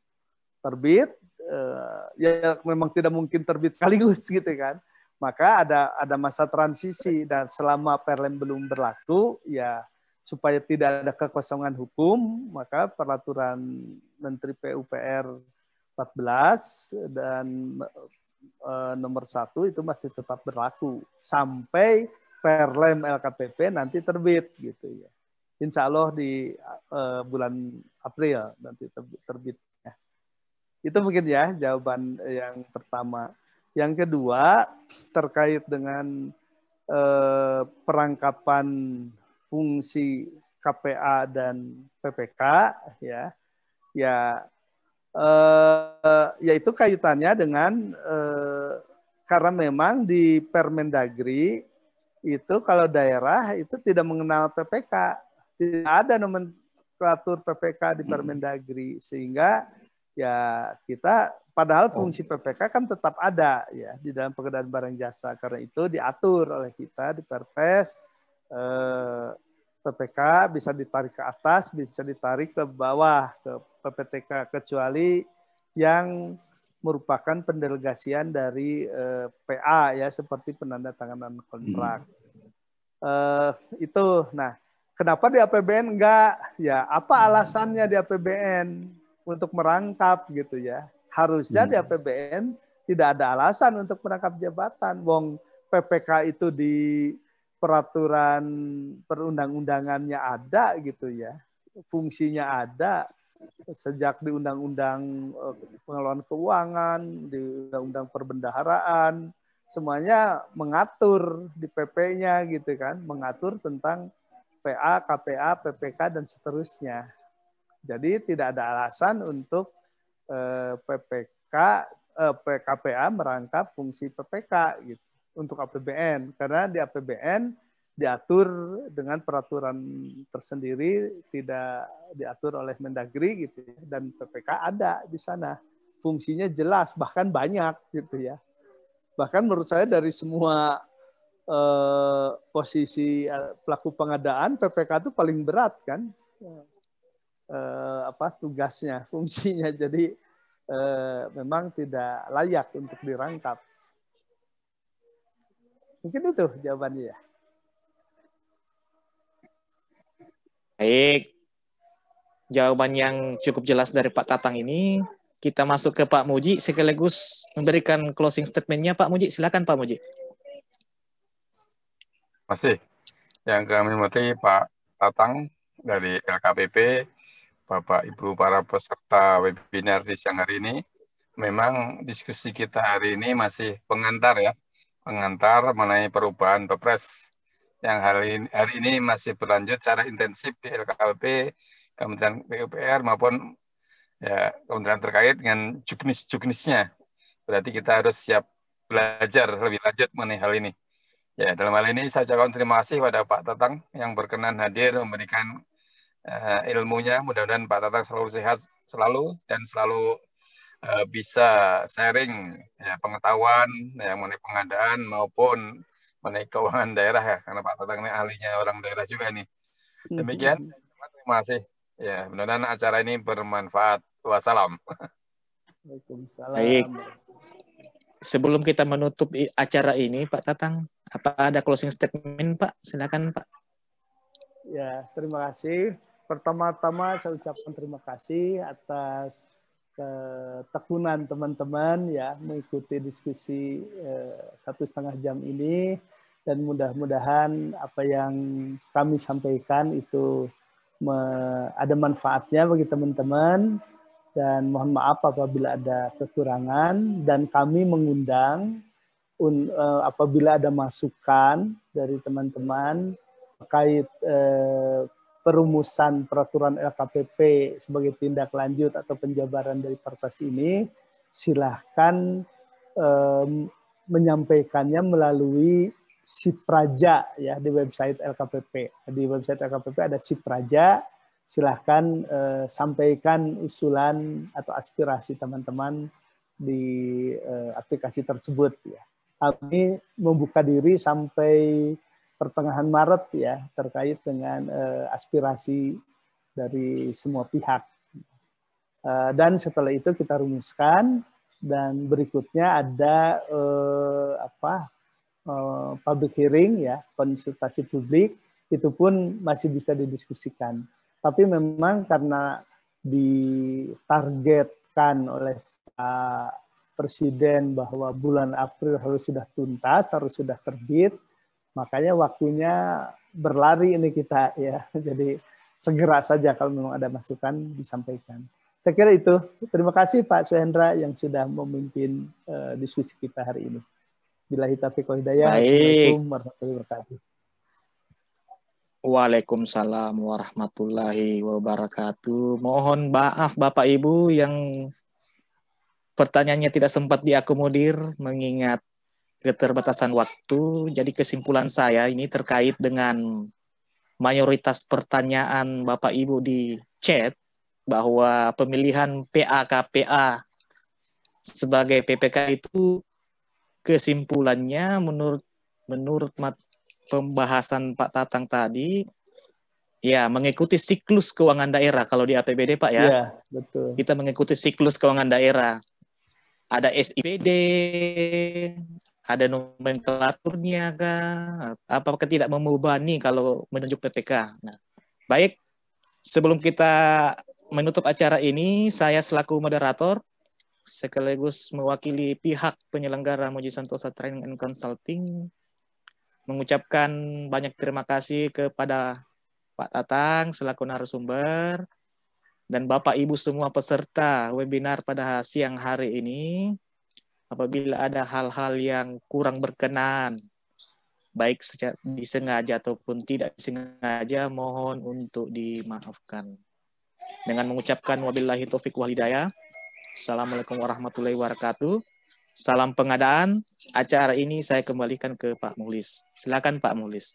terbit, ya memang tidak mungkin terbit sekaligus gitu kan. Maka ada masa transisi, dan selama Perlem belum berlaku, ya supaya tidak ada kekosongan hukum, maka peraturan Menteri PUPR 14 dan nomor 1 itu masih tetap berlaku sampai Perlem LKPP nanti terbit gitu ya. Insya Allah di bulan April nanti terbitnya. Itu mungkin ya jawaban yang pertama. Yang kedua terkait dengan perangkapan fungsi KPA dan PPK ya yaitu kaitannya dengan karena memang di Permendagri itu kalau daerah itu tidak mengenal PPK, tidak ada nomenklatur PPK di Permendagri, sehingga ya kita padahal fungsi PPK kan tetap ada ya di dalam pengadaan barang jasa, karena itu diatur oleh kita di Perpres. PPK bisa ditarik ke atas, bisa ditarik ke bawah ke PPTK, kecuali yang merupakan pendelegasian dari PA ya, seperti penandatanganan kontrak. Itu. Nah, kenapa di APBN enggak? Ya, apa alasannya di APBN untuk merangkap gitu ya? Harusnya di APBN tidak ada alasan untuk merangkap jabatan. Wong PPK itu di peraturan perundang-undangannya ada gitu ya, fungsinya ada sejak di Undang-Undang Pengelolaan Keuangan, di Undang-Undang Perbendaharaan, semuanya mengatur di PP-nya gitu kan, mengatur tentang PA, KPA, PPK dan seterusnya. Jadi tidak ada alasan untuk KPA merangkap fungsi PPK gitu untuk APBN, karena di APBN diatur dengan peraturan tersendiri, tidak diatur oleh Mendagri gitu ya, dan PPK ada di sana, fungsinya jelas, bahkan banyak gitu ya. Bahkan menurut saya dari semua posisi pelaku pengadaan, PPK itu paling berat kan tugasnya, fungsinya, jadi memang tidak layak untuk dirangkap. Mungkin itu jawabannya ya. Baik. Jawaban yang cukup jelas dari Pak Tatang ini. Kita masuk ke Pak Muji sekaligus memberikan closing statement-nya. Pak Muji, silakan Pak Muji. Masih. Yang kami hormati Pak Tatang dari LKPP, Bapak Ibu para peserta webinar di siang hari ini. Memang diskusi kita hari ini masih pengantar ya. Pengantar mengenai perubahan Perpres yang hari ini masih berlanjut secara intensif di LKPP, Kementerian PUPR maupun ya kementerian terkait dengan juknis-juknisnya. Berarti kita harus siap belajar lebih lanjut mengenai hal ini. Ya, dalam hal ini saya ucapkan terima kasih pada Pak Tatang yang berkenan hadir memberikan ilmunya. Mudah-mudahan Pak Tatang selalu sehat selalu dan selalu bisa sharing ya, pengetahuan yang mengenai pengadaan maupun mengenai keuangan daerah ya, karena Pak Tatang ini ahlinya orang daerah juga nih. Demikian, terima kasih. Ya, mudah-mudahan acara ini bermanfaat. Wassalam. Waalaikumsalam. Baik. Sebelum kita menutup acara ini, Pak Tatang, apa ada closing statement, Pak? Silakan, Pak. Ya, terima kasih. Pertama-tama saya ucapkan terima kasih atas ketekunan teman-teman ya mengikuti diskusi 1,5 jam ini, dan mudah-mudahan apa yang kami sampaikan itu ada manfaatnya bagi teman-teman, dan mohon maaf apabila ada kekurangan, dan kami mengundang apabila ada masukan dari teman-teman terkait perumusan peraturan LKPP sebagai tindak lanjut atau penjabaran dari Perpres ini, silahkan menyampaikannya melalui Sipraja ya di website LKPP. Di website LKPP ada Sipraja. Silahkan sampaikan usulan atau aspirasi teman-teman di aplikasi tersebut ya. Kami membuka diri sampai pertengahan Maret ya terkait dengan aspirasi dari semua pihak. Dan setelah itu kita rumuskan dan berikutnya ada public hearing ya, konsultasi publik, itu pun masih bisa didiskusikan. Tapi memang karena ditargetkan oleh Pak Presiden bahwa bulan April harus sudah tuntas, harus sudah terbit, makanya waktunya berlari ini kita ya. Jadi segera saja kalau memang ada masukan disampaikan. Saya kira itu. Terima kasih Pak Suhendra yang sudah memimpin diskusi kita hari ini. Billahi taufiq wal hidayah. Assalamualaikum warahmatullahi wabarakatuh. Waalaikumsalam warahmatullahi wabarakatuh. Mohon maaf Bapak Ibu yang pertanyaannya tidak sempat diakomodir mengingat keterbatasan waktu. Jadi kesimpulan saya ini terkait dengan mayoritas pertanyaan Bapak Ibu di chat bahwa pemilihan PA-KPA sebagai PPK itu kesimpulannya menurut pembahasan Pak Tatang tadi, ya mengikuti siklus keuangan daerah. Kalau di APBD Pak ya, ya betul. Kita mengikuti siklus keuangan daerah. Ada SIPD, ada nomenklaturnya kah? Apakah tidak membebani kalau menunjuk PPK? Nah, baik, sebelum kita menutup acara ini, saya selaku moderator sekaligus mewakili pihak penyelenggara Moji Santosa Training and Consulting mengucapkan banyak terima kasih kepada Pak Tatang selaku narasumber dan Bapak Ibu semua peserta webinar pada siang hari ini. Apabila ada hal-hal yang kurang berkenan, baik secara disengaja ataupun tidak disengaja, mohon untuk dimaafkan. Dengan mengucapkan wabillahi taufiq wal hidayah. Assalamualaikum warahmatullahi wabarakatuh. Salam pengadaan. Acara ini saya kembalikan ke Pak Muhlis. Silakan Pak Muhlis.